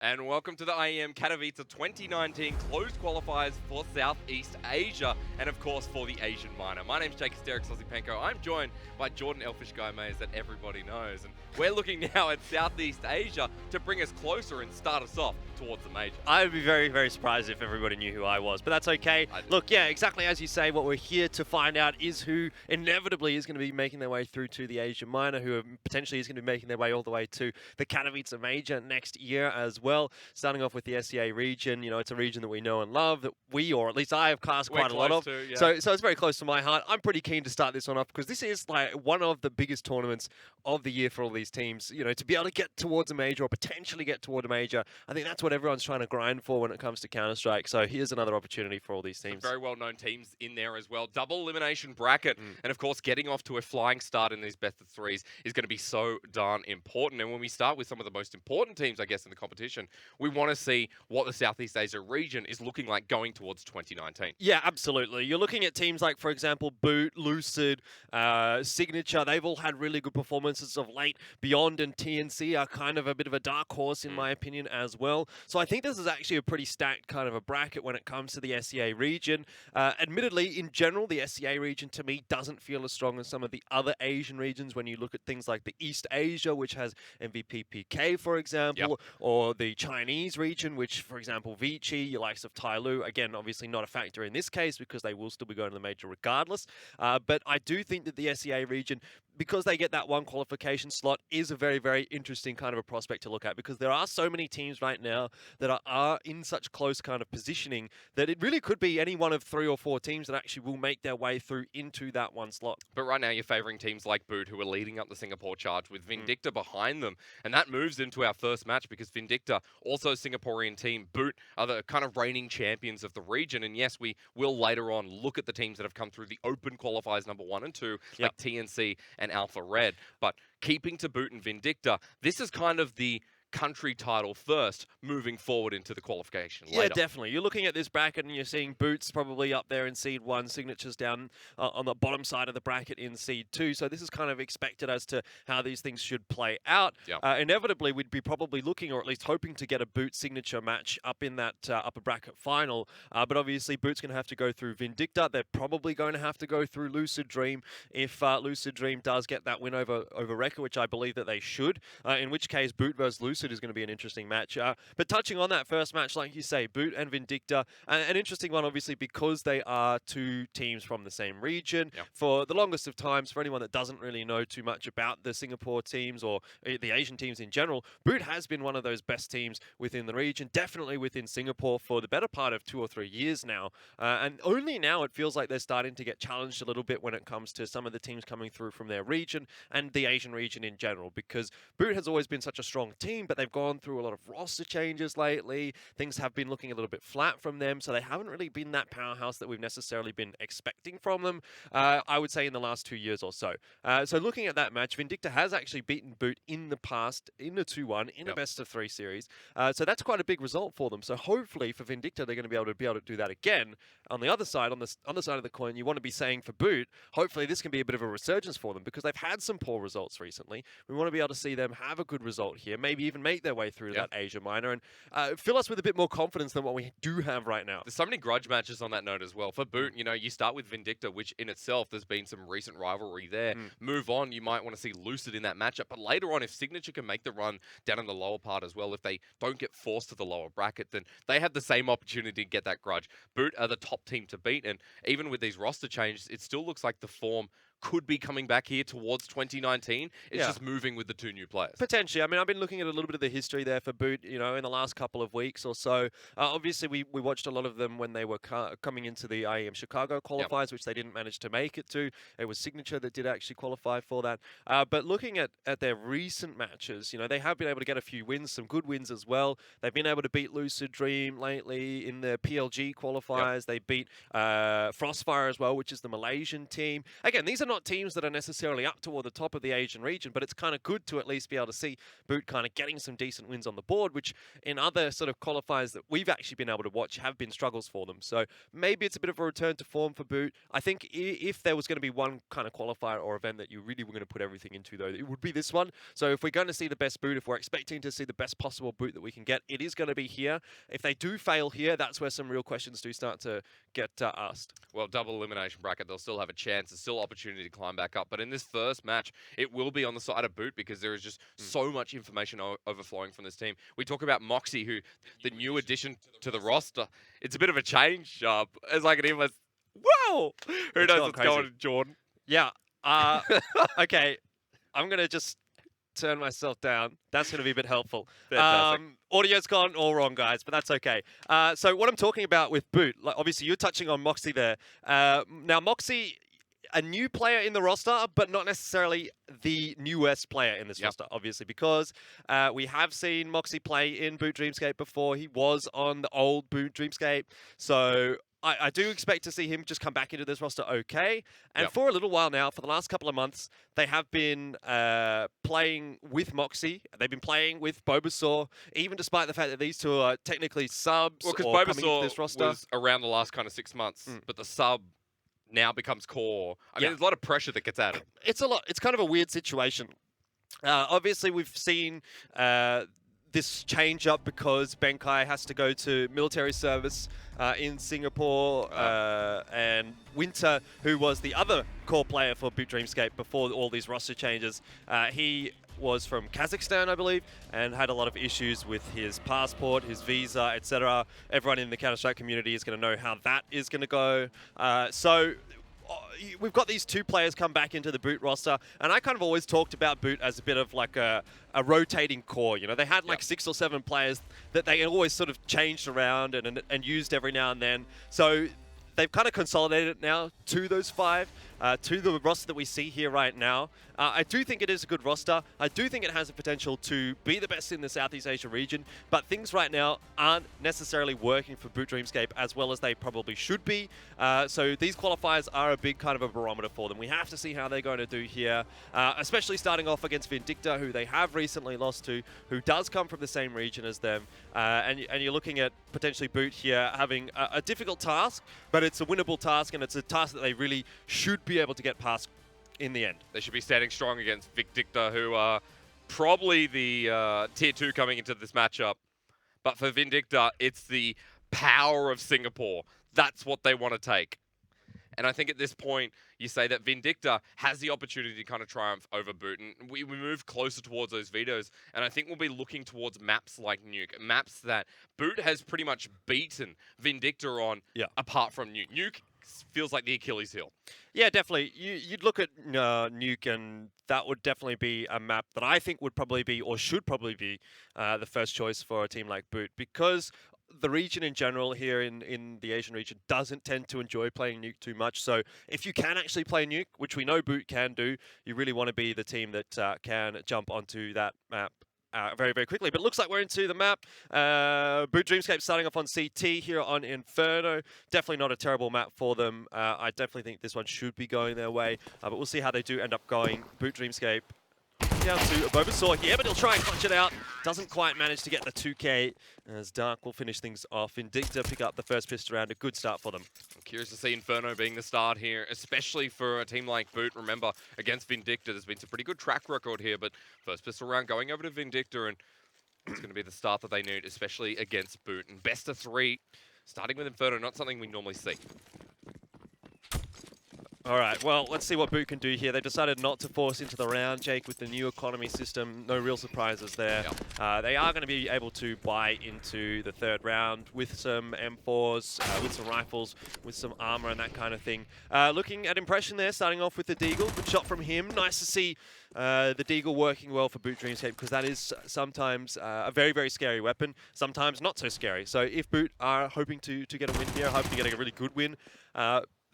And welcome to the IEM Katowice 2019 closed qualifiers for Southeast Asia, and of course for the Asian Minor. My name's Jake Steric-Sozipenko. I'm joined by Jordan Elfish Guy Mays that everybody knows, and we're looking now at Southeast Asia to bring us closer and start us off towards the major. I would be very, very surprised if everybody knew who I was, but that's okay. Look, yeah, exactly as you say, what we're here to find out is who inevitably is going to be making their way through to the Asian Minor, who potentially is going to be making their way all the way to the Katowice Major next year as well. Starting off with the SEA region, you know, it's a region that we know and love, that we, or at least I, have cast quite a lot of. To, yeah. So it's very close to my heart. I'm pretty keen to start this one off because this is like one of the biggest tournaments of the year for all these teams. You know, to be able to get towards a major or potentially get toward a major, I think that's what everyone's trying to grind for when it comes to Counter-Strike. So here's another opportunity for all these teams. Some very well-known teams in there as well. Double elimination bracket. And of course, getting off to a flying start in these best of threes is going to be so darn important. And when we start with some of the most important teams, I guess, in the competition, we want to see what the Southeast Asia region is looking like going towards 2019. Yeah, absolutely. You're looking at teams like, for example, Boot, Lucid, Signature. They've all had really good performances of late. Beyond and TNC are kind of a bit of a dark horse, in my opinion, as well. So I think this is actually a pretty stacked kind of a bracket when it comes to the SEA region. Admittedly, in general, the SEA region, to me, doesn't feel as strong as some of the other Asian regions when you look at things like the East Asia, which has MVP PK, for example, or the Chinese region, which, for example, Vici, your likes of Tyloo, again, obviously not a factor in this case because they will still be going to the major regardless. But I do think that the SEA region, because they get that one qualification slot, is a very, very interesting kind of a prospect to look at because there are so many teams right now that are in such close kind of positioning that it really could be any one of 3 or 4 teams that actually will make their way through into that one slot. But right now you're favouring teams like Boot, who are leading up the Singapore charge with Vindicta behind them. And that moves into our first match because Vindicta, also a Singaporean team, Boot, are the kind of reigning champions of the region. And yes, we will later on look at the teams that have come through the open qualifiers number 1 and 2, like TNC and Alpha Red. But keeping to Boot and Vindicta, this is kind of the country title first, moving forward into the qualification later. Yeah, definitely. You're looking at this bracket and you're seeing Boots probably up there in Seed 1, Signatures down on the bottom side of the bracket in Seed 2. So this is kind of expected as to how these things should play out. Inevitably, we'd be probably looking, or at least hoping, to get a Boot Signature match up in that upper bracket final. But obviously, Boot's going to have to go through Vindicta. They're probably going to have to go through Lucid Dream if Lucid Dream does get that win over Rekka, which I believe that they should. In which case, Boot versus Lucid is going to be an interesting match. But touching on that first match, like you say, Boot and Vindicta, an interesting one, obviously, because they are 2 teams from the same region. For the longest of times, for anyone that doesn't really know too much about the Singapore teams or the Asian teams in general, Boot has been one of those best teams within the region, definitely within Singapore for the better part of 2 or 3 years now. And only now it feels like they're starting to get challenged a little bit when it comes to some of the teams coming through from their region and the Asian region in general, because Boot has always been such a strong team, but they've gone through a lot of roster changes lately. Things have been looking a little bit flat from them, so they haven't really been that powerhouse that we've necessarily been expecting from them, I would say, in the last 2 years or so. So looking at that match, Vindicta has actually beaten Boot in the past in a 2-1 in a best of 3 series. So that's quite a big result for them. So hopefully for Vindicta, they're going to be able to do that again. On the other side, on the side of the coin, you want to be saying for Boot, hopefully this can be a bit of a resurgence for them because they've had some poor results recently. We want to be able to see them have a good result here, maybe even make their way through that Asia Minor and fill us with a bit more confidence than what we do have right now. There's so many grudge matches on that note as well. For Boot, you know, you start with Vindicta, which in itself, there's been some recent rivalry there. Move on, you might want to see Lucid in that matchup. But later on, if Signature can make the run down in the lower part as well, if they don't get forced to the lower bracket, then they have the same opportunity to get that grudge. Boot are the top team to beat, and even with these roster changes, it still looks like the form could be coming back here towards 2019. It's just moving with the 2 new players. Potentially. I mean, I've been looking at a little bit of the history there for Boot, you know, in the last couple of weeks or so. Obviously, we watched a lot of them when they were coming into the IEM Chicago qualifiers, which they didn't manage to make it to. It was Signature that did actually qualify for that. But looking at their recent matches, you know, they have been able to get a few wins, some good wins as well. They've been able to beat Lucid Dream lately in the PLG qualifiers. They beat Frostfire as well, which is the Malaysian team. Again, these are are not teams that are necessarily up toward the top of the Asian region, but it's kind of good to at least be able to see Boot kind of getting some decent wins on the board, which in other sort of qualifiers that we've actually been able to watch have been struggles for them. So maybe it's a bit of a return to form for Boot. I think if there was going to be one kind of qualifier or event that you really were going to put everything into, though, it would be this one. So if we're going to see the best Boot, if we're expecting to see the best possible Boot that we can get, it is going to be here. If they do fail here, that's where some real questions do start to get asked. Well, double elimination bracket, they'll still have a chance. There's still opportunity to climb back up. But in this first match, it will be on the side of Boot because there is just so much information overflowing from this team. We talk about Moxie, who the new addition to the roster. It's a bit of a change. It's like an endless, whoa! Who knows what's going on, Jordan? Yeah. Okay. I'm going to just turn myself down. That's going to be a bit helpful. Audio's gone all wrong, guys, but that's okay. So what I'm talking about with Boot, like obviously you're touching on Moxie there. Now, Moxie, a new player in the roster, but not necessarily the newest player in this roster, obviously, because we have seen Moxie play in Boot dreamScape before. He was on the old Boot dreamScape. So I do expect to see him just come back into this roster okay. And for a little while now, for the last couple of months, they have been playing with Moxie. They've been playing with Bulbasaur, even despite the fact that these two are technically subs or coming into this roster. Was around the last kind of 6 months, but the sub now becomes core. I mean, there's a lot of pressure that gets added. It's a lot. It's kind of a weird situation. Obviously, we've seen this change up because Benkai has to go to military service in Singapore, and Winter, who was the other core player for Boot dreamScape before all these roster changes, he was from Kazakhstan, I believe, and had a lot of issues with his passport, his visa, etc. Everyone in the Counter-Strike community is going to know how that is going to go. So we've got these two players come back into the Boot roster, and I kind of always talked about Boot as a bit of like a rotating core. You know, they had like 6 or 7 players that they always sort of changed around and used every now and then. So they've kind of consolidated it now to those 5, to the roster that we see here right now. I do think it is a good roster. I do think it has the potential to be the best in the Southeast Asia region, but things right now aren't necessarily working for Boot dreamScape as well as they probably should be. So these qualifiers are a big kind of a barometer for them. We have to see how they're going to do here, especially starting off against Vindicta, who they have recently lost to, who does come from the same region as them. And you're looking at potentially Boot here having a difficult task, but it's a winnable task, and it's a task that they really should be able to get past in the end. They should be standing strong against Vindicta, who are probably the tier 2 coming into this matchup. But for Vindicta, it's the power of Singapore. That's what they want to take. And I think at this point, you say that Vindicta has the opportunity to kind of triumph over Boot. And we move closer towards those vetoes. And I think we'll be looking towards maps like Nuke. Maps that Boot has pretty much beaten Vindicta on, apart from Nuke. Nuke feels like the Achilles heel. Yeah, definitely. You'd look at Nuke, and that would definitely be a map that I think would probably be, or should probably be, the first choice for a team like Boot, because the region in general here in the Asian region doesn't tend to enjoy playing Nuke too much. So if you can actually play Nuke, which we know Boot can do, you really want to be the team that can jump onto that map very, very quickly. But it looks like we're into the map. Boot dreamScape starting off on CT here on Inferno. Definitely not a terrible map for them. I definitely think this one should be going their way. But we'll see how they do end up going. Boot dreamScape down to Bulbasaur here, but he'll try and clutch it out. Doesn't quite manage to get the 2K, as Dark will finish things off. Vindicta pick up the first pistol round. A good start for them. I'm curious to see Inferno being the start here, especially for a team like Boot. Remember, against Vindicta, there's been some pretty good track record here, but first pistol round going over to Vindicta, and it's going to be the start that they need, especially against Boot. And best of 3, starting with Inferno, not something we normally see. All right, well, let's see what Boot can do here. They decided not to force into the round, Jake, with the new economy system. No real surprises there. They are going to be able to buy into the 3rd round with some M4s, with some rifles, with some armor and that kind of thing. Looking at impression there, starting off with the Deagle. Good shot from him. Nice to see the Deagle working well for Boot dreamScape, because that is sometimes a very, very scary weapon, sometimes not so scary. So if Boot are hoping to get a win here, hoping to get a really good win,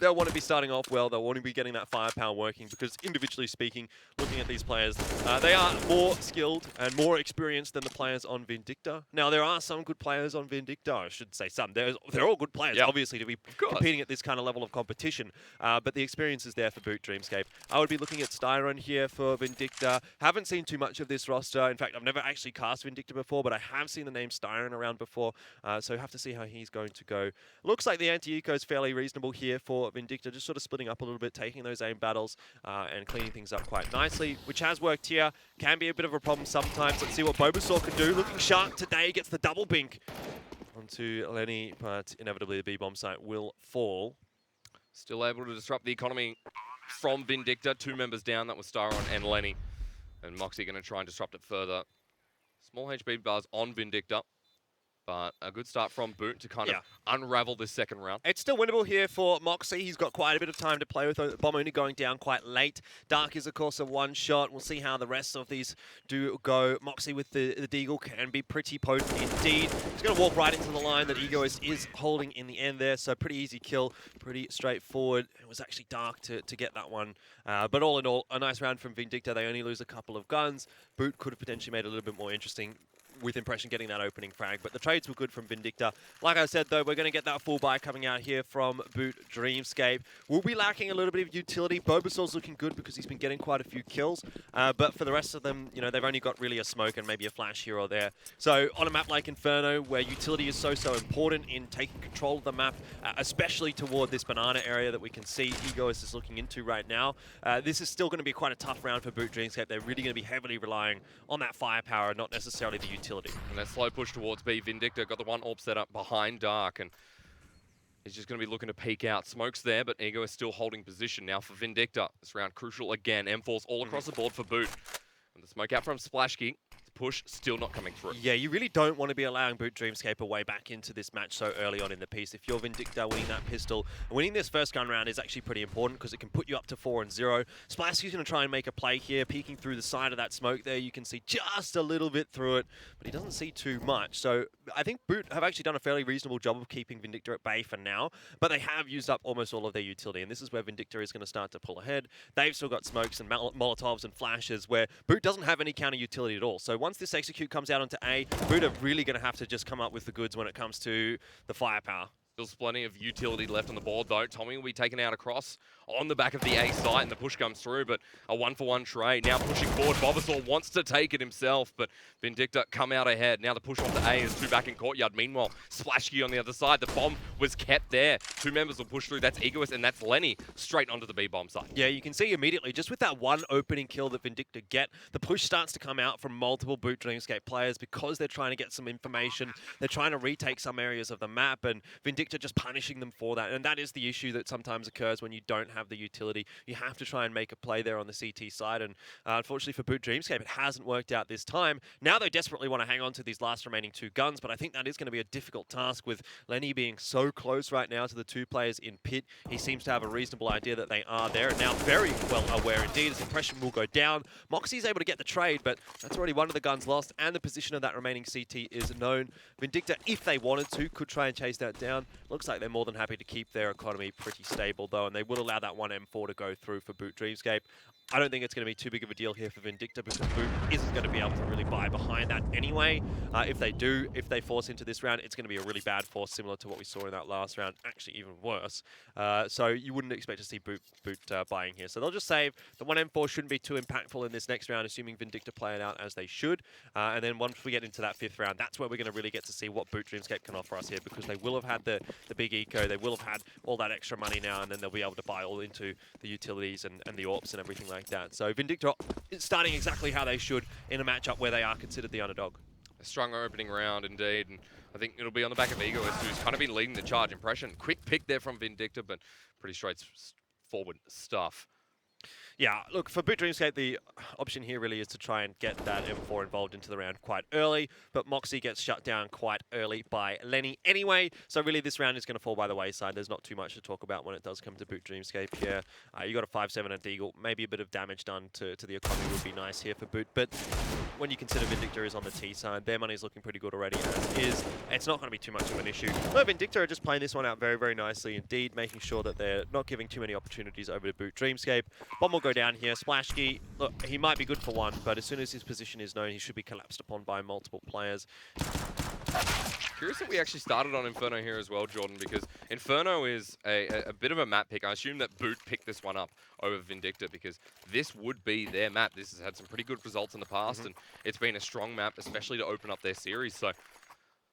they'll want to be starting off well. They'll want to be getting that firepower working because individually speaking, looking at these players, they are more skilled and more experienced than the players on Vindicta. Now, there are some good players on Vindicta. I should say some. They're all good players, obviously, to be competing at this kind of level of competition. But the experience is there for Boot dreamScape. I would be looking at Styron here for Vindicta. Haven't seen too much of this roster. In fact, I've never actually cast Vindicta before, but I have seen the name Styron around before. So have to see how he's going to go. Looks like the anti-eco is fairly reasonable here for Vindicta, just sort of splitting up a little bit, taking those aim battles and cleaning things up quite nicely, which has worked here. Can be a bit of a problem sometimes. Let's see what Bulbasaur can do. Looking sharp today, gets the double bink onto Lenny, but inevitably the B-bomb site will fall. Still able to disrupt the economy from Vindicta. 2 members down, that was Styron and Lenny. And Moxie going to try and disrupt it further. Small HB bars on Vindicta. But a good start from Boot to kind of unravel this second round. It's still winnable here for Moxie. He's got quite a bit of time to play with. The bomb only going down quite late. Dark is, of course, a one-shot. We'll see how the rest of these do go. Moxie with the Deagle can be pretty potent indeed. He's going to walk right into the line that Egoist is holding in the end there. So pretty easy kill, pretty straightforward. It was actually Dark to get that one. But all in all, a nice round from Vindicta. They only lose a couple of guns. Boot could have potentially made it a little bit more interesting with Impression getting that opening frag, but the trades were good from Vindicta. Like I said, though, we're going to get that full buy coming out here from Boot dreamScape. We'll be lacking a little bit of utility. Bulbasaur's looking good because he's been getting quite a few kills, but for the rest of them, you know, they've only got really a smoke and maybe a flash here or there. So on a map like Inferno, where utility is so important in taking control of the map, especially toward this banana area that we can see Egoist is looking into right now, this is still going to be quite a tough round for Boot dreamScape. They're really going to be heavily relying on that firepower, not necessarily the utility. And that slow push towards B. Vindicta got the one AWP set up behind Dark, and he's just going to be looking to peek out. Smoke's there, but Ego is still holding position now for Vindicta. This round crucial again. M4's all across the board for Boot. And the smoke out from Splashkey. Push still not coming through. Yeah, you really don't want to be allowing Boot dreamScape a way back into this match so early on in the piece. If you're Vindicta, winning that pistol, winning this first gun round is actually pretty important because it can put you up to 4-0. Splashkey's going to try and make a play here, peeking through the side of that smoke there. You can see just a little bit through it, but he doesn't see too much. So I think Boot have actually done a fairly reasonable job of keeping Vindicta at bay for now, but they have used up almost all of their utility, and this is where Vindicta is going to start to pull ahead. They've still got smokes and Molotovs and flashes where Boot doesn't have any counter utility at all. So once this execute comes out onto A, Boot are really going to have to just come up with the goods when it comes to the firepower. Still plenty of utility left on the board, though. Tommy will be taken out across on the back of the A site, and the push comes through, but a 1-for-1 trade. Now pushing forward, Bulbasaur wants to take it himself, but Vindicta come out ahead. Now the push onto A is 2 back in courtyard. Meanwhile, Splashkey on the other side. The bomb was kept there. 2 members will push through. That's Egoist, and that's Lenny, straight onto the B-bomb site. Yeah, you can see immediately, just with that one opening kill that Vindicta get, the push starts to come out from multiple Boot dreamScape players because they're trying to get some information. They're trying to retake some areas of the map, and Vindicta just punishing them for that. And that is the issue that sometimes occurs when you don't have the utility. You have to try and make a play there on the CT side, and unfortunately for Boot dreamScape, it hasn't worked out this time. Now they desperately want to hang on to these last remaining 2 guns, but I think that is going to be a difficult task with Lenny being so close right now to the 2 players in pit. He seems to have a reasonable idea that they are there, and now very well aware indeed. His impression will go down. Moxie's able to get the trade, but that's already one of the guns lost, and the position of that remaining CT is known. Vindicta, if they wanted to, could try and chase that down. Looks like they're more than happy to keep their economy pretty stable, though, and they will allow that one M4 to go through for Boot dreamScape. I don't think it's going to be too big of a deal here for Vindicta because Boot isn't going to be able to really buy behind that anyway. If they force into this round, it's going to be a really bad force, similar to what we saw in that last round, actually even worse. So you wouldn't expect to see Boot buying here. So they'll just save. The 1M4 shouldn't be too impactful in this next round, assuming Vindicta play it out as they should. And then once we get into that 5th round, that's where we're going to really get to see what Boot dreamScape can offer us here, because they will have had the big eco, they will have had all that extra money now, and then they'll be able to buy all into the utilities and the AWPs and everything like that. So Vindicta is starting exactly how they should in a matchup where they are considered the underdog. A strong opening round indeed, and I think it'll be on the back of Egoist, who's kind of been leading the charge. Impression, quick pick there from Vindicta, but pretty straightforward stuff. Yeah, look, for Boot dreamScape, the option here really is to try and get that M4 involved into the round quite early, but Moxie gets shut down quite early by Lenny anyway, so really this round is going to fall by the wayside. There's not too much to talk about when it does come to Boot dreamScape here. You got a 5-7 at Deagle, maybe a bit of damage done to the economy would be nice here for Boot, but when you consider Vindicta is on the T side, their money's looking pretty good already as is. It's not going to be too much of an issue. No, Vindicta are just playing this one out very, very nicely indeed, making sure that they're not giving too many opportunities over to boot dreamScape. Bomb will go down here. Splashkey, look, he might be good for one, but as soon as his position is known, he should be collapsed upon by multiple players. Curious that we actually started on Inferno here as well, Jordan, because Inferno is a bit of a map pick. I assume that Boot picked this one up over Vindicta because this would be their map. This has had some pretty good results in the past, and it's been a strong map, especially to open up their series. So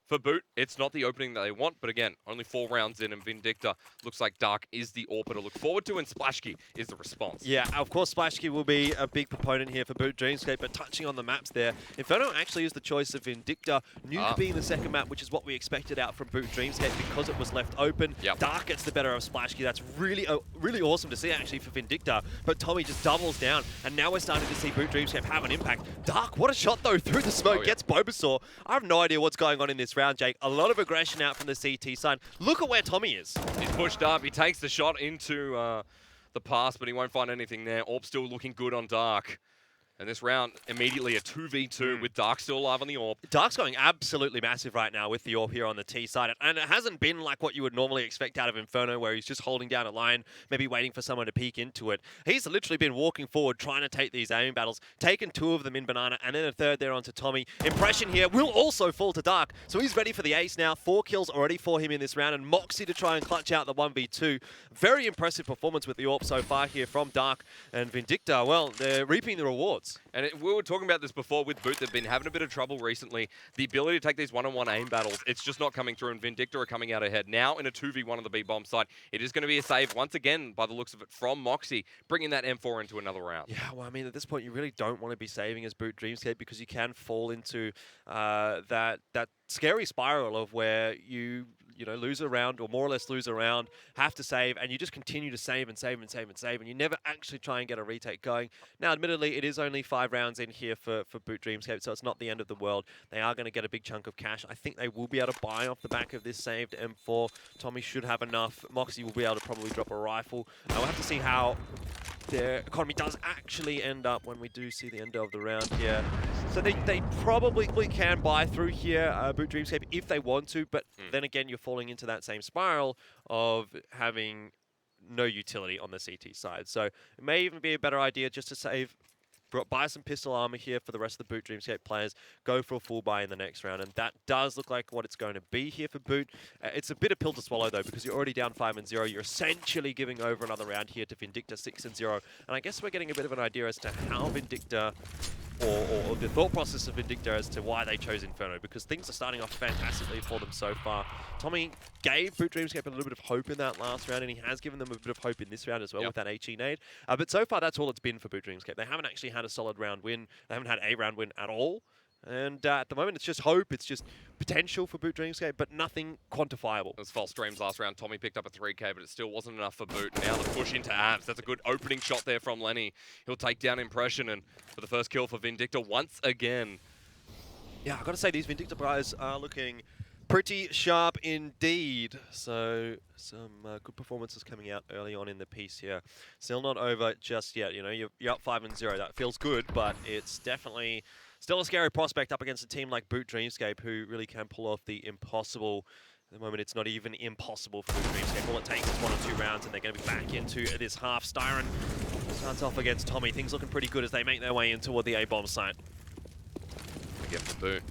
for Boot, it's not the opening that they want, but again, only 4 rounds in, and Vindicta looks like Dark is the AWP to look forward to, and Splashkey is the response. Yeah, of course, Splashkey will be a big proponent here for Boot dreamScape, but touching on the maps there, Inferno actually is the choice of Vindicta, Nuke being the second map, which is what we expected out from Boot dreamScape because it was left open. Dark gets the better of Splashkey. That's really, really awesome to see actually for Vindicta, but Tommy just doubles down, and now we're starting to see Boot dreamScape have an impact. Dark, what a shot though, through the smoke, gets Bulbasaur. I have no idea what's going on in this round, Jake. A lot of aggression out from the CT side. Look at where Tommy is. He's pushed up. He takes the shot into the pass, but he won't find anything there. AWP still looking good on Dark. And this round, immediately a 2v2 with Dark still alive on the AWP. Dark's going absolutely massive right now with the AWP here on the T side. And it hasn't been like what you would normally expect out of Inferno, where he's just holding down a line, maybe waiting for someone to peek into it. He's literally been walking forward, trying to take these aiming battles, taken 2 of them in Banana, and then a third there onto Tommy. Impression here will also fall to Dark. So he's ready for the ace now. 4 kills already for him in this round, and Moxie to try and clutch out the 1v2. Very impressive performance with the AWP so far here from Dark and Vindicta. Well, they're reaping the rewards. And we were talking about this before with Boot. They've been having a bit of trouble recently. The ability to take these one-on-one aim battles, it's just not coming through, and Vindicta are coming out ahead. Now in a 2v1 on the B-bomb side, it is going to be a save once again, by the looks of it, from Moxie, bringing that M4 into another round. Yeah, well, I mean, at this point, you really don't want to be saving as Boot dreamScape because you can fall into that scary spiral of where you lose a round, or more or less lose a round, have to save, and you just continue to save and save and save and save, and you never actually try and get a retake going. Now, admittedly, it is only 5 rounds in here for Boot dreamScape, so it's not the end of the world. They are going to get a big chunk of cash. I think they will be able to buy off the back of this saved M4. Tommy should have enough. Moxie will be able to probably drop a rifle. We'll have to see how their economy does actually end up when we do see the end of the round here. So they probably can buy through here, Boot dreamScape, if they want to, but then again, you're falling into that same spiral of having no utility on the CT side. So it may even be a better idea just to save, buy some pistol armor here for the rest of the Boot dreamScape players, go for a full buy in the next round, and that does look like what it's going to be here for Boot. It's a bit of pill to swallow though, because you're already down 5-0. You're essentially giving over another round here to Vindicta 6-0, and I guess we're getting a bit of an idea as to how Vindicta, or the thought process of Vindicta as to why they chose Inferno, because things are starting off fantastically for them so far. Tommy gave Boot dreamScape a little bit of hope in that last round, and he has given them a bit of hope in this round as well with that HE nade. But so far, that's all it's been for Boot dreamScape. They haven't actually had a solid round win. They haven't had a round win at all. And at the moment, it's just hope. It's just potential for Boot dreamScape, but nothing quantifiable. It was false dreams last round. Tommy picked up a 3K, but it still wasn't enough for Boot. Now the push into abs. That's a good opening shot there from Lenny. He'll take down Impression, and for the first kill for Vindicta once again. Yeah, I've got to say, these Vindicta guys are looking pretty sharp indeed. So some good performances coming out early on in the piece here. Still not over just yet. You know, you're up 5-0. That feels good, but it's definitely still a scary prospect up against a team like Boot dreamScape, who really can pull off the impossible. At the moment, it's not even impossible for Boot dreamScape. All it takes is 1 or 2 rounds, and they're going to be back into this half. Styron starts off against Tommy. Things looking pretty good as they make their way in toward the A-bomb site. Again for Boot.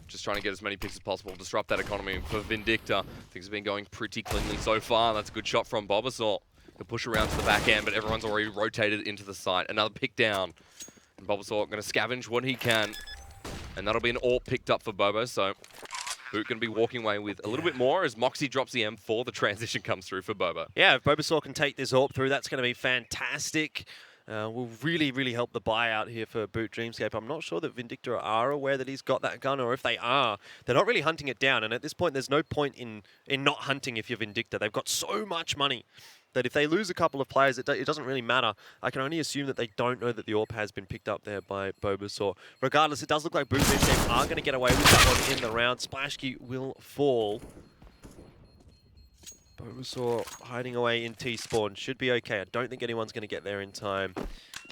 Just trying to get as many picks as possible, disrupt that economy. For Vindicta, things have been going pretty cleanly so far. That's a good shot from Bulbasaur. He'll push around to the back end, but everyone's already rotated into the site. Another pick down. And Bulbasaur going to scavenge what he can. And that'll be an AWP picked up for Bobo, so Boot going to be walking away with a little bit more as Moxie drops the M4. The transition comes through for Bobo. Yeah, if Bulbasaur can take this AWP through, that's going to be fantastic. Will really, really help the buyout here for Boot dreamScape. I'm not sure that Vindicta are aware that he's got that gun, or if they are, they're not really hunting it down. And at this point, there's no point in not hunting if you're Vindicta. They've got so much money that if they lose a couple of players, it doesn't really matter. I can only assume that they don't know that the AWP has been picked up there by Bulbasaur. Regardless, it does look like Boot dreamScape are going to get away with that one in the round. Splashkey will fall. Bulbasaur hiding away in T-spawn should be okay. I don't think anyone's going to get there in time.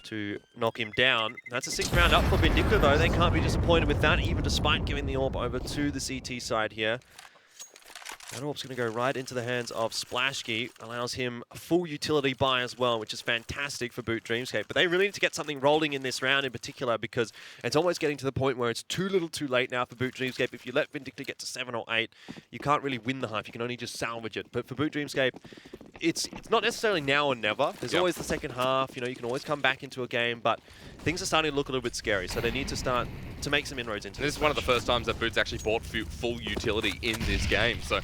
to knock him down. That's a 6th round up for Vindicta, though. They can't be disappointed with that, even despite giving the AWP over to the CT side here. That AWP's going to go right into the hands of Splashkey. Allows him a full utility buy as well, which is fantastic for Boot dreamScape. But they really need to get something rolling in this round in particular, because it's almost getting to the point where it's too little too late now for Boot dreamScape. If you let Vindicta get to 7 or 8, you can't really win the half. You can only just salvage it. But for Boot dreamScape, it's not necessarily now or never. There's always the second half. You know, you can always come back into a game, but things are starting to look a little bit scary. So they need to start to make some inroads into this. This is one of the first times that Boot's actually bought full utility in this game. So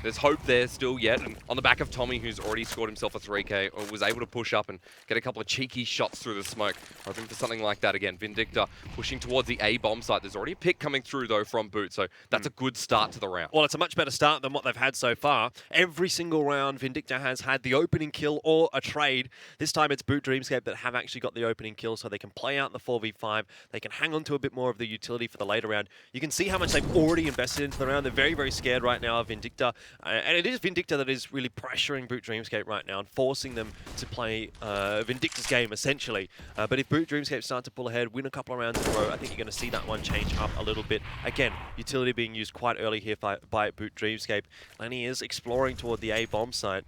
there's hope there still yet, and on the back of Tommy, who's already scored himself a 3K, or was able to push up and get a couple of cheeky shots through the smoke. Hoping for something like that again. Vindicta pushing towards the A bomb site. There's already a pick coming through, though, from Boot, so that's a good start to the round. Well, it's a much better start than what they've had so far. Every single round, Vindicta has had the opening kill or a trade. This time it's Boot dreamScape that have actually got the opening kill, so they can play out the 4v5. They can hang on to a bit more of the utility for the later round. You can see how much they've already invested into the round. They're very, very scared right now of Vindicta, and it is Vindicta that is really pressuring Boot dreamScape right now and forcing them to play Vindicta's game, essentially. But if Boot dreamScape start to pull ahead, win a couple of rounds in a row, I think you're going to see that one change up a little bit. Again, utility being used quite early here by Boot dreamScape. Lenny is exploring toward the A bomb site,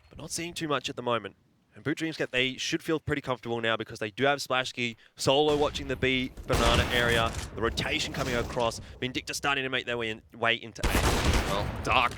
but not seeing too much at the moment. And Boot dreamScape, they should feel pretty comfortable now because they do have Splashkey solo watching the B banana area, the rotation coming across, Vindicta starting to make their way into A. Well, Dark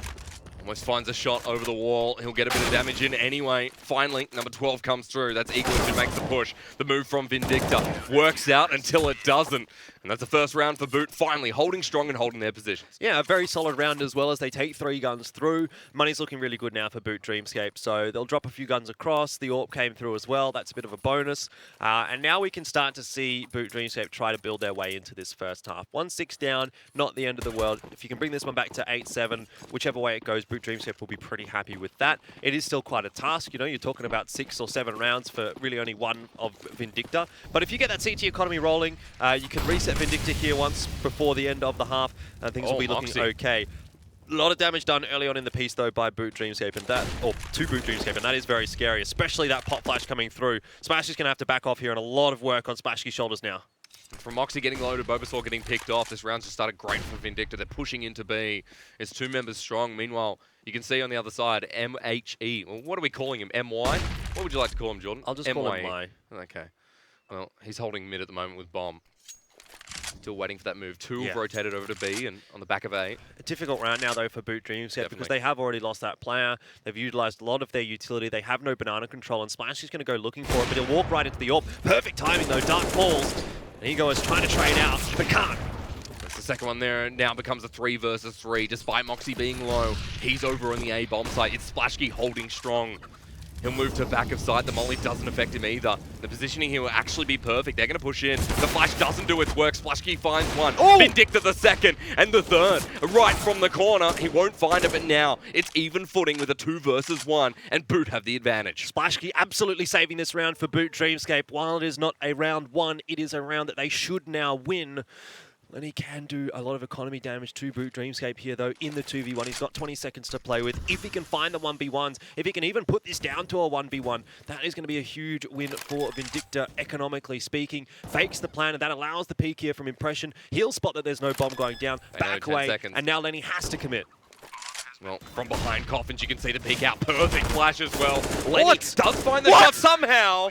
almost finds a shot over the wall. He'll get a bit of damage in anyway. Finally, number 12 comes through. That's Eagles who makes the push. The move from Vindicta works out until it doesn't. And that's the first round for Boot, finally holding strong and holding their positions. Yeah, a very solid round as well as they take 3 guns through. Money's looking really good now for Boot dreamScape, so they'll drop a few guns across. The AWP came through as well. That's a bit of a bonus. And now we can start to see Boot dreamScape try to build their way into this first half. 1-6 down, not the end of the world. If you can bring this one back to 8-7, whichever way it goes, Boot dreamScape will be pretty happy with that. It is still quite a task, you know, you're talking about 6 or 7 rounds for really only one of Vindicta. But if you get that CT economy rolling, you can reset Vindicta here once before the end of the half, and things will be looking okay. A lot of damage done early on in the piece, though, by Boot dreamScape, and that, or to Boot dreamScape, and that is very scary, especially that pop flash coming through. Smash is going to have to back off here, and a lot of work on Splashkey's shoulders now. From Moxie getting loaded, Bulbasaur getting picked off, this round's just started great for Vindicta. They're pushing into B. It's 2 members strong. Meanwhile, you can see on the other side, MHE. Well, what are we calling him? MY? What would you like to call him, Jordan? I'll just call him Y. Okay. Well, he's holding mid at the moment with Bomb. Still waiting for that move. 2 have rotated over to B and on the back of A. A difficult round now, though, for Boot dreamScape because they have already lost that player. They've utilized a lot of their utility. They have no banana control, and Splash is going to go looking for it, but he'll walk right into the AWP. Perfect timing, though. Dark falls, and Ego is trying to trade out, but can't. That's the second one there, and now becomes a 3 versus 3. Despite Moxie being low, he's over on the A bomb site. It's Splashkey holding strong. He'll move to back of side. The molly doesn't affect him either. The positioning here will actually be perfect. They're going to push in. The flash doesn't do its work. Splashkey finds one. Oh! Vindicta the second and the third. Right from the corner. He won't find it, but now it's even footing with a 2 versus 1, and Boot have the advantage. Splashkey absolutely saving this round for Boot dreamScape. While it is not a round 1, it is a round that they should now win. And he can do a lot of economy damage to Boot dreamScape here, though, in the 2v1. He's got 20 seconds to play with. If he can find the 1v1s, if he can even put this down to a 1v1, that is going to be a huge win for Vindicta, economically speaking. Fakes the plan, and that allows the peek here from Impression. He'll spot that there's no bomb going down, back away, and now Lenny has to commit. Well, from behind Coffins, you can see the peek out. Perfect flash as well. Lenny does find the shot somehow,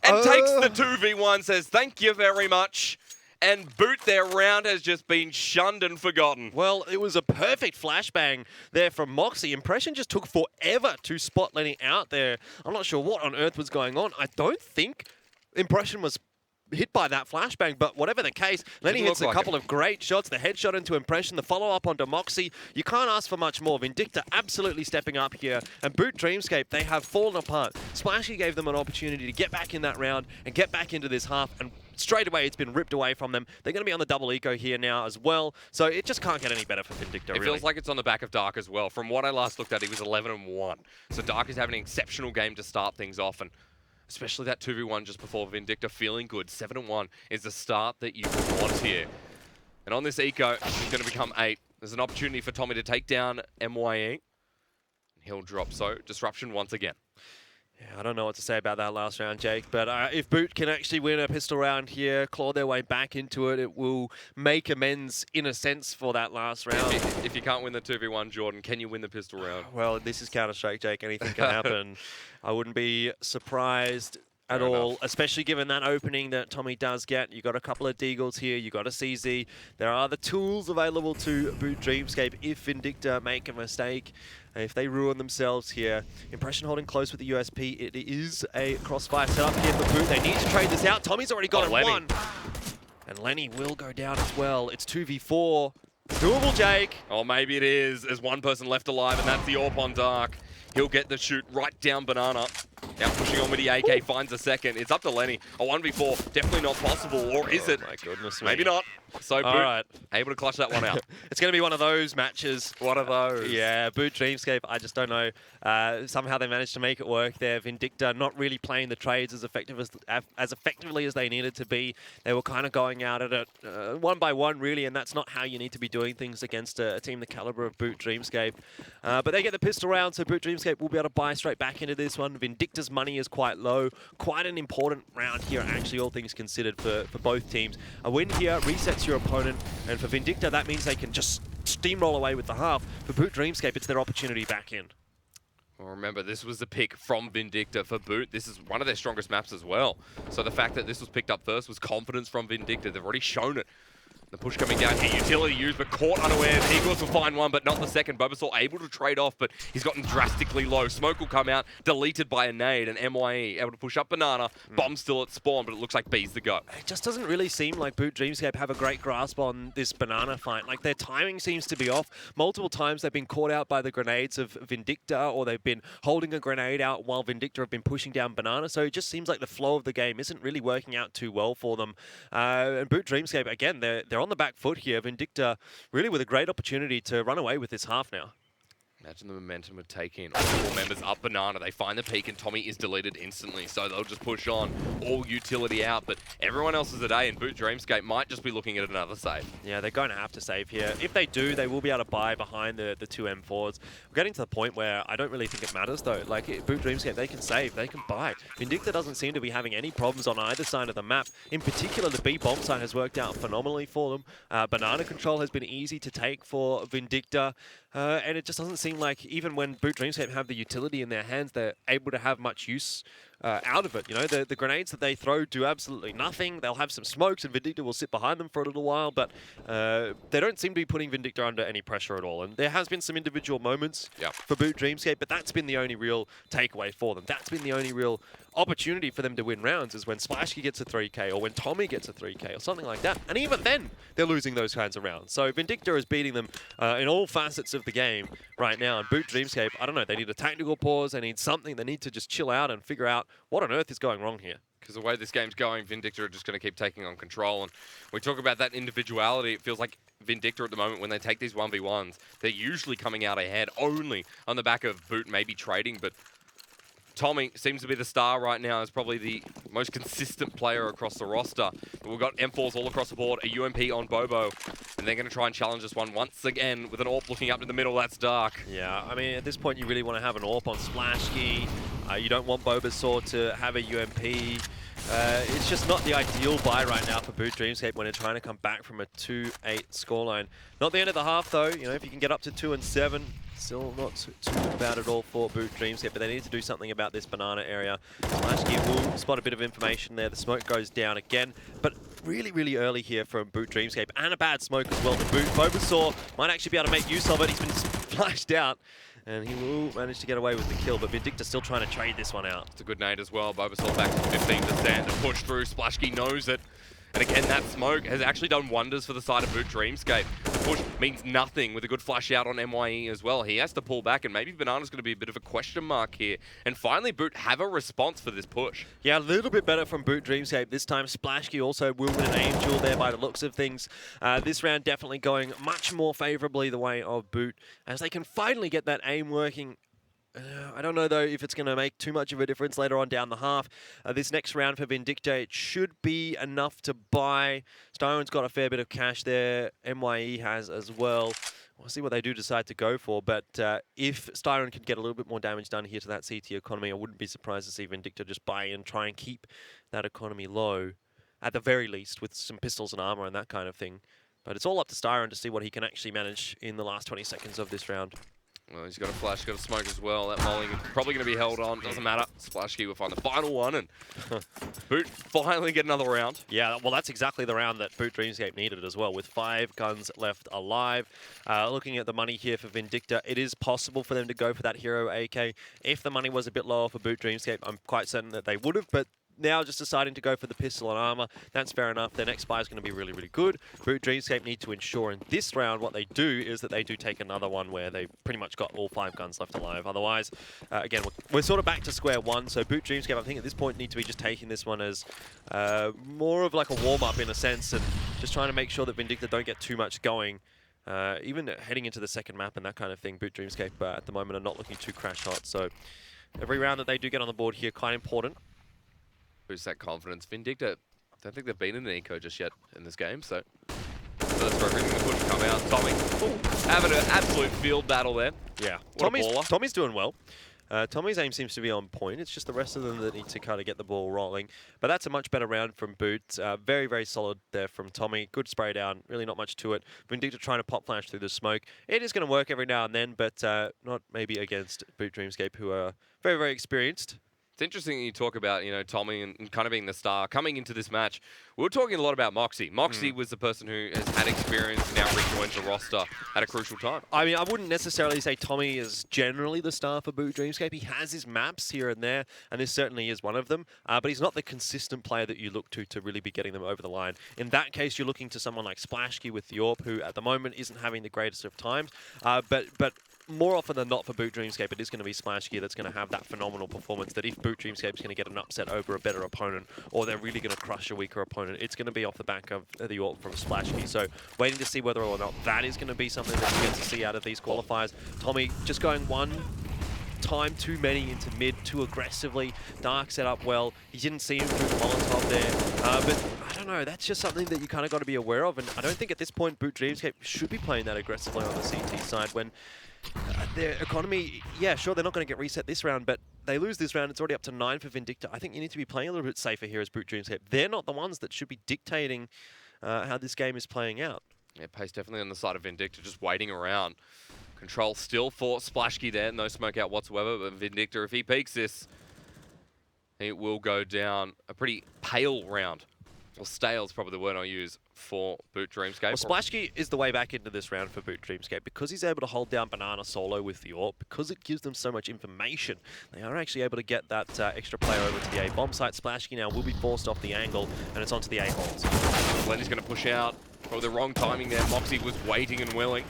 and takes the 2v1, says thank you very much. And Boot, their round has just been shunned and forgotten. Well, it was a perfect flashbang there from Moxie. Impression just took forever to spot Lenny out there. I'm not sure what on earth was going on. I don't think Impression was hit by that flashbang, but whatever the case, Lenny hits a couple of great shots. The headshot into Impression, the follow-up onto Moxie. You can't ask for much more. Vindicta absolutely stepping up here, and Boot dreamScape, they have fallen apart. Splashy gave them an opportunity to get back in that round and get back into this half, and straight away it's been ripped away from them. They're going to be on the double eco here now as well, so it just can't get any better for Vindicta, really. It feels like it's on the back of Dark as well. From what I last looked at, he was 11-1. So Dark is having an exceptional game to start things off, and especially that 2v1 just before Vindicta feeling good. 7-1 is the start that you want here. And on this eco, it's going to become 8. There's an opportunity for Tommy to take down MYE. He'll drop, so disruption once again. Yeah, I don't know what to say about that last round, Jake, but if Boot can actually win a pistol round here, claw their way back into it, it will make amends, in a sense, for that last round. If you can't win the 2v1, Jordan, can you win the pistol round? Well, this is Counter-Strike, Jake. Anything can happen. I wouldn't be surprised at all, especially given that opening that Tommy does get. You got a couple of Deagles here, you got a CZ. There are the tools available to Boot dreamScape if Vindicta make a mistake. If they ruin themselves here. Impression holding close with the USP. It is a crossfire setup here for Boot. They need to trade this out. Tommy's already got one. And Lenny will go down as well. It's 2v4. Doable, Jake. Oh, maybe it is. There's one person left alive, and that's the AWP on Dark. He'll get the shoot right down Banana. Now pushing on with the AK, finds a second. It's up to Lenny. A 1v4, definitely not possible. Or is it? My goodness me. Maybe not. So Boot, right, able to clutch that one out. It's going to be one of those matches. One of those. Yeah, Boot dreamScape, I just don't know. Somehow they managed to make it work there. Vindicta not really playing the trades as effectively as they needed to be. They were kind of going out at it one by one, really, and that's not how you need to be doing things against a team the caliber of Boot dreamScape. But they get the pistol round, so Boot dreamScape will be able to buy straight back into this one. Vindicta's money is quite low. Quite an important round here, actually, all things considered, for both teams. A win here resets your opponent, and for Vindicta, that means they can just steamroll away with the half. For Boot dreamScape, it's their opportunity back in. Well, remember, this was the pick from Vindicta for Boot. This is one of their strongest maps as well. So the fact that this was picked up first was confidence from Vindicta. They've already shown it. The push coming down here, utility used, but caught unawares. Eagles will find one, but not the second. Bulbasaur able to trade off, but he's gotten drastically low. Smoke will come out, deleted by a nade, and MYE able to push up Banana. Bomb still at spawn, but it looks like B's the go. It just doesn't really seem like Boot dreamScape have a great grasp on this Banana fight. Like, their timing seems to be off. Multiple times they've been caught out by the grenades of Vindicta, or they've been holding a grenade out while Vindicta have been pushing down Banana. So it just seems like the flow of the game isn't really working out too well for them. And Boot dreamScape, again, they're on the back foot here. Vindicta really with a great opportunity to run away with this half now. Imagine the momentum would take in. All four members up Banana. They find the peak, and Tommy is deleted instantly. So they'll just push on, all utility out. But everyone else is at A, and Boot dreamScape might just be looking at another save. Yeah, they're going to have to save here. If they do, they will be able to buy behind the two M4s. We're getting to the point where I don't really think it matters, though. Like, Boot dreamScape, they can save, they can buy. Vindicta doesn't seem to be having any problems on either side of the map. In particular, the B bomb site has worked out phenomenally for them. Banana control has been easy to take for Vindicta. And it just doesn't seem like, even when Boot dreamScape have the utility in their hands, they're able to have much use out of it. You know, the grenades that they throw do absolutely nothing. They'll have some smokes, and Vindicta will sit behind them for a little while, but they don't seem to be putting Vindicta under any pressure at all. And there has been some individual moments for Boot dreamScape, but that's been the only real takeaway for them. That's been the only real opportunity for them to win rounds, is when Splashky gets a 3K or when Tommy gets a 3K or something like that. And even then, they're losing those kinds of rounds. So Vindicta is beating them in all facets of the game right now. And Boot dreamScape, I don't know, they need a tactical pause, they need something, they need to just chill out and figure out what on earth is going wrong here. Because the way this game's going, Vindicta are just going to keep taking on control. And we talk about that individuality. It feels like Vindicta at the moment, when they take these 1v1s, they're usually coming out ahead only on the back of Boot maybe trading, but Tommy seems to be the star right now, is probably the most consistent player across the roster. But we've got M4s all across the board, a UMP on Bobo, and they're going to try and challenge this one once again with an AWP looking up to the middle. That's Dark. Yeah, I mean, at this point, you really want to have an AWP on Splashky. You don't want Bulbasaur to have a UMP. It's just not the ideal buy right now for Boot dreamScape when they're trying to come back from a 2-8 scoreline. Not the end of the half, though. You know, if you can get up to 2-7, still not too bad at all for Boot dreamScape, but they need to do something about this Banana area. Splashky will spot a bit of information there. The smoke goes down again, but really, really early here from Boot dreamScape, and a bad smoke as well to boot. Bulbasaur might actually be able to make use of it. He's been flashed out, and he will manage to get away with the kill, but Vindicta's still trying to trade this one out. It's a good nade as well. Bulbasaur back to 15%. The push through. Splashky knows it. And again, that smoke has actually done wonders for the side of Boot dreamScape. The push means nothing with a good flash out on MYE as well. He has to pull back, and maybe Banana's going to be a bit of a question mark here. And finally, Boot have a response for this push. Yeah, a little bit better from Boot dreamScape. This time, Splashky also will win an aim duel there by the looks of things. This round definitely going much more favorably the way of Boot, as they can finally get that aim working I don't know, though, if it's going to make too much of a difference later on down the half. This next round for Vindicta, it should be enough to buy. Styron's got a fair bit of cash there. MYE has as well. We'll see what they do decide to go for, but if Styron can get a little bit more damage done here to that CT economy, I wouldn't be surprised to see Vindicta just buy and try and keep that economy low, at the very least, with some pistols and armor and that kind of thing. But it's all up to Styron to see what he can actually manage in the last 20 seconds of this round. Well, he's got a flash, got a smoke as well. That molly probably going to be held on. Doesn't matter. Splashkey will find the final one, and Boot finally get another round. Yeah, well, that's exactly the round that Boot dreamScape needed as well, with 5 guns left alive. Looking at the money here for Vindicta, it is possible for them to go for that hero AK. If the money was a bit lower for Boot dreamScape, I'm quite certain that they would have, but now just deciding to go for the pistol and armor, that's fair enough. Their next buy is going to be really, really good. Boot dreamScape need to ensure in this round what they do is that they do take another one where they've pretty much got all 5 guns left alive. Otherwise, again, we're sort of back to square one. So Boot dreamScape, I think at this point, need to be just taking this one as more of like a warm-up in a sense, and just trying to make sure that Vindicta don't get too much going. Even heading into the second map and that kind of thing, Boot dreamScape at the moment are not looking too crash hot. So every round that they do get on the board here, quite important. Boost that confidence. Vindicta, I don't think they've been in an eco just yet in this game, so first for everything the push come out. Tommy having an absolute field battle there. Yeah, Tommy's doing well. Tommy's aim seems to be on point. It's just the rest of them that need to kind of get the ball rolling. But that's a much better round from Boot. Very, very solid there from Tommy. Good spray down. Really not much to it. Vindicta trying to pop flash through the smoke. It is going to work every now and then, but not maybe against Boot dreamScape, who are very, very experienced. It's interesting that you talk about, you know, Tommy and kind of being the star coming into this match. We were talking a lot about Moxie. Moxie was the person who has had experience and now rejoined the roster at a crucial time. I mean, I wouldn't necessarily say Tommy is generally the star for Boot dreamScape. He has his maps here and there, and this certainly is one of them. But he's not the consistent player that you look to really be getting them over the line. In that case, you're looking to someone like Splashkey with the AWP, who at the moment isn't having the greatest of times. But more often than not for Boot dreamScape, it is going to be Splashkey that's going to have that phenomenal performance, that if Boot dreamScape is going to get an upset over a better opponent, or they're really going to crush a weaker opponent, it's going to be off the back of the AWP from Splashkey. So waiting to see whether or not that is going to be something that you get to see out of these qualifiers. Tommy just going one time too many into mid, too aggressively. Dark set up well. He didn't see him through the Molotov there. But I don't know, that's just something that you kind of got to be aware of. And I don't think at this point Boot dreamScape should be playing that aggressively on the CT side when their economy, yeah, sure, they're not going to get reset this round, but they lose this round. It's already up to 9 for Vindicta. I think you need to be playing a little bit safer here as Boot dreamScape. They're not the ones that should be dictating how this game is playing out. Yeah, pace definitely on the side of Vindicta, just waiting around. Control still for Splashkey there. No smoke out whatsoever, but Vindicta, if he peeks this, it will go down a pretty pale round. Well, stale is probably the word I'll use for Boot dreamScape. Well, Splashkey is the way back into this round for Boot dreamScape because he's able to hold down Banana solo with the AWP, because it gives them so much information. They are actually able to get that extra player over to the A bomb site. Splashkey now will be forced off the angle, and it's onto the A holes. Lenny's going to push out. Probably the wrong timing there. Moxie was waiting and willing.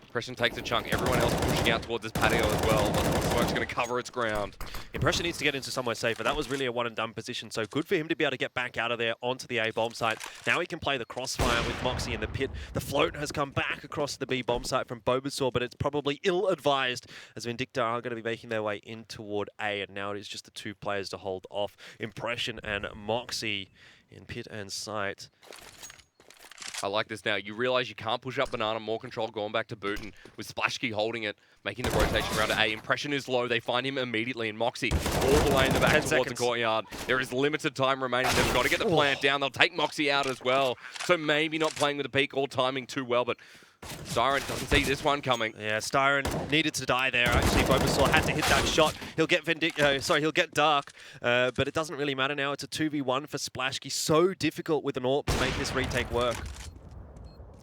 Impression takes a chunk. Everyone else pushing out towards this patio as well. But Smoke's going to cover its ground. Impression needs to get into somewhere safer. That was really a one-and-done position, so good for him to be able to get back out of there onto the A bomb site. Now he can play the crossfire with Moxie in the pit. The float has come back across the B bomb site from Bobasaur, but it's probably ill-advised as Vindicta are going to be making their way in toward A, and now it is just the 2 players to hold off. Impression and Moxie in pit and site. I like this now. You realize you can't push up Banana, more control going back to Boot, and with Splashkey holding it, making the rotation around to A. Impression is low. They find him immediately, and Moxie all the way in the back towards the courtyard. There is limited time remaining. They've got to get the plant down. They'll take Moxie out as well. So maybe not playing with the peak or timing too well, but Styron doesn't see this one coming. Yeah, Styron needed to die there. Actually, Bobasaur had to hit that shot. He'll get he'll get Dark, but it doesn't really matter now. It's a 2v1 for Splashkey. So difficult with an AWP to make this retake work.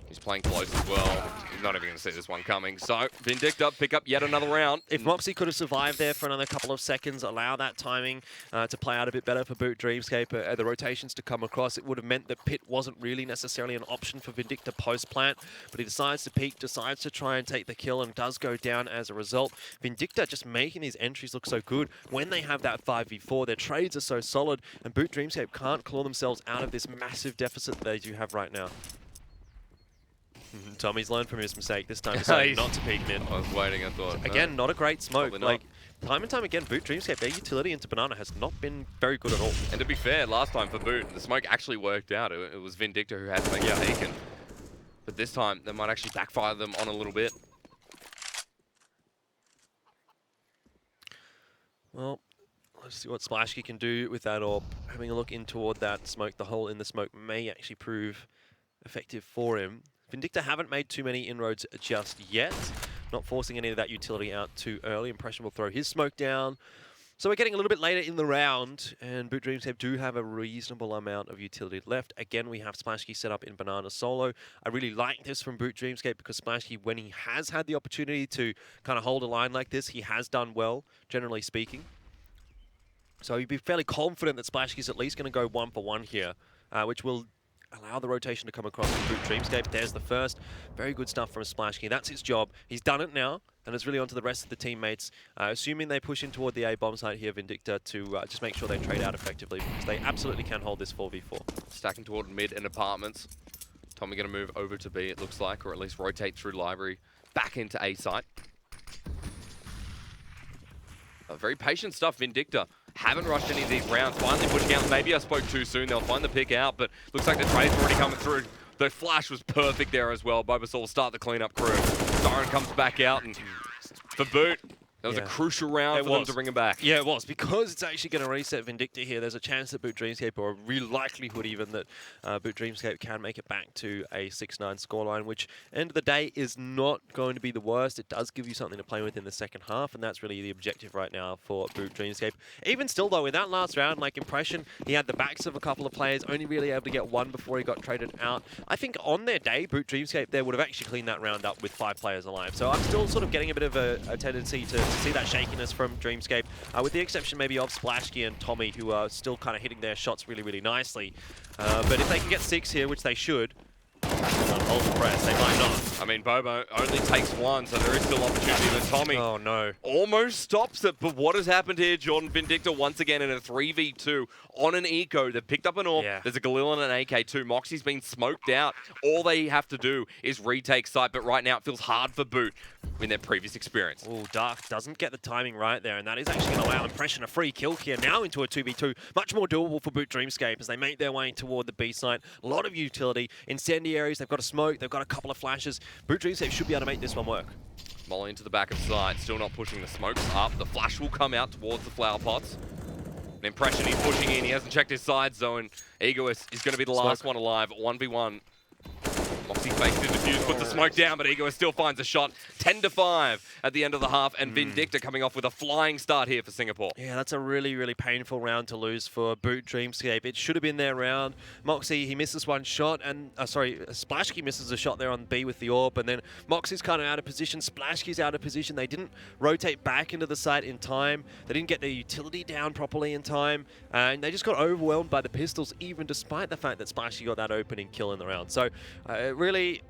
He's playing close as well. He's not even going to see this one coming. So, Vindicta pick up yet another round. If Moxie could have survived there for another couple of seconds, allow that timing to play out a bit better for Boot dreamScape, the rotations to come across, it would have meant that Pit wasn't really necessarily an option for Vindicta post-plant, but he decides to peek, decides to try and take the kill, and does go down as a result. Vindicta just making these entries look so good. When they have that 5v4, their trades are so solid, and Boot dreamScape can't claw themselves out of this massive deficit that they do have right now. Tommy's learned from his mistake this time, deciding not to peek mid. I was waiting, I thought. Again, not a great smoke. Like, time and time again, Boot dreamScape, their utility into Banana has not been very good at all. And to be fair, last time for Boot, the smoke actually worked out. It was Vindicta who had to make it taken. But this time, they might actually backfire them on a little bit. Well, let's see what Splashkey can do with that orb. Having a look in toward that smoke, the hole in the smoke may actually prove effective for him. Vindicta haven't made too many inroads just yet. Not forcing any of that utility out too early. Impression will throw his smoke down. So we're getting a little bit later in the round, and Boot dreamScape do have a reasonable amount of utility left. Again, we have Splashkey set up in Banana solo. I really like this from Boot dreamScape because Splashkey, when he has had the opportunity to kind of hold a line like this, he has done well, generally speaking. So you'd be fairly confident that Splashkey's at least going to go 1-for-1 here, which will allow the rotation to come across from Boot dreamScape. There's the first. Very good stuff from Splashkey. That's his job. He's done it now, and it's really on to the rest of the teammates. Assuming they push in toward the A bomb site here, Vindicta, to just make sure they trade out effectively, because they absolutely can hold this 4v4. Stacking toward mid and apartments. Tommy going to move over to B, it looks like, or at least rotate through library back into A site. Very patient stuff, Vindicta. Haven't rushed any of these rounds. Finally pushing out. Maybe I spoke too soon. They'll find the pick out, but looks like the trade's already coming through. The flash was perfect there as well. Bulbasaur will start the cleanup crew. Siren comes back out, and for Boot, that was a crucial round for them to bring him back. Yeah, it was. Because it's actually going to reset Vindicta here, there's a chance that Boot dreamScape, or a real likelihood even, that Boot dreamScape can make it back to a 6-9 scoreline, which, end of the day, is not going to be the worst. It does give you something to play with in the second half, and that's really the objective right now for Boot dreamScape. Even still, though, in that last round, like Impression, he had the backs of a couple of players, only really able to get one before he got traded out. I think on their day, Boot dreamScape there would have actually cleaned that round up with 5 players alive. So I'm still sort of getting a bit of a tendency to see that shakiness from dreamScape, with the exception maybe of Splashkey and Tommy, who are still kind of hitting their shots really, really nicely. But if they can get 6 here, which they should, hold the press, they might not. I mean, Bobo only takes 1, so there is still opportunity. But Tommy almost stops it. But what has happened here, Jordan? Vindicta once again in a 3v2 on an eco. They've picked up an AWP. There's a Galil and an AK2. Moxie's been smoked out. All they have to do is retake site. But right now it feels hard for Boot in their previous experience. Oh, Dark doesn't get the timing right there, and that is actually going to allow Impression a free kill here now into a 2v2. Much more doable for Boot dreamScape as they make their way toward the B site. A lot of utility. Incendiaries, they've got a smoke, they've got a couple of flashes. Boot dreamScape should be able to make this one work. Molly into the back of site, still not pushing the smokes up. The flash will come out towards the flower pots. An Impression, he's pushing in, he hasn't checked his side zone. Egoist is going to be the last one alive, 1v1. Moxie fakes the defuse, puts the smoke down, but Egoist still finds a shot. 10-5 at the end of the half, and Vindicta coming off with a flying start here for Singapore. Yeah, that's a really, really painful round to lose for Boot dreamScape. It should have been their round. Moxie, he misses one shot, and Splashkey misses a shot there on B with the AWP, and then Moxie's kind of out of position. Splashkey's out of position. They didn't rotate back into the site in time. They didn't get their utility down properly in time, and they just got overwhelmed by the pistols, even despite the fact that Splashkey got that opening kill in the round. So, really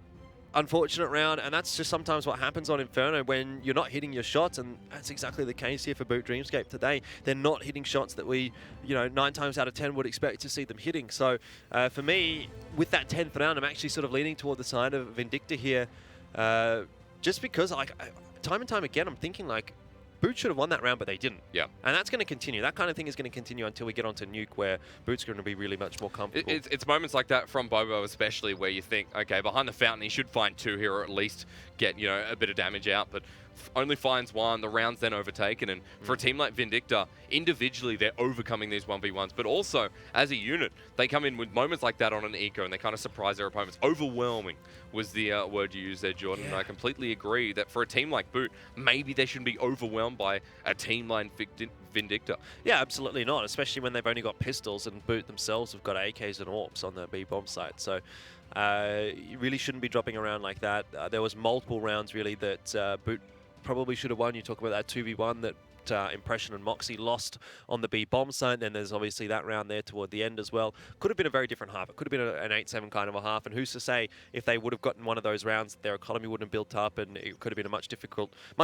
unfortunate round, and that's just sometimes what happens on Inferno when you're not hitting your shots, and that's exactly the case here for Boot dreamScape today. They're not hitting shots that we, 9 times out of 10 would expect to see them hitting. So for me, with that 10th round, I'm actually sort of leaning toward the side of Vindicta here, just because time and time again, I'm thinking like, Boot should have won that round, but they didn't. Yeah. And that's going to continue. That kind of thing is going to continue until we get onto Nuke, where Boot's going to be really much more comfortable. It's moments like that from Bobo especially where you think, okay, behind the fountain, he should find 2 here or at least get, a bit of damage out. But only finds 1, the round's then overtaken. And for a team like Vindicta, individually, they're overcoming these 1v1s. But also, as a unit, they come in with moments like that on an eco and they kind of surprise their opponents. Overwhelming was the word you used there, Jordan. Yeah. And I completely agree that for a team like Boot, maybe they shouldn't be overwhelmed by a team like Vindicta. Yeah, absolutely not, especially when they've only got pistols and Boot themselves have got AKs and AWPs on the B bomb site. So you really shouldn't be dropping around like that. There was multiple rounds really that Boot probably should have won. You talk about that 2v1 that Impression and Moxie lost on the B bomb site. Then there's obviously that round there toward the end as well. Could have been a very different half. It could have been an 8-7 kind of a half. And who's to say if they would have gotten one of those rounds, their economy wouldn't have built up, and it could have been a much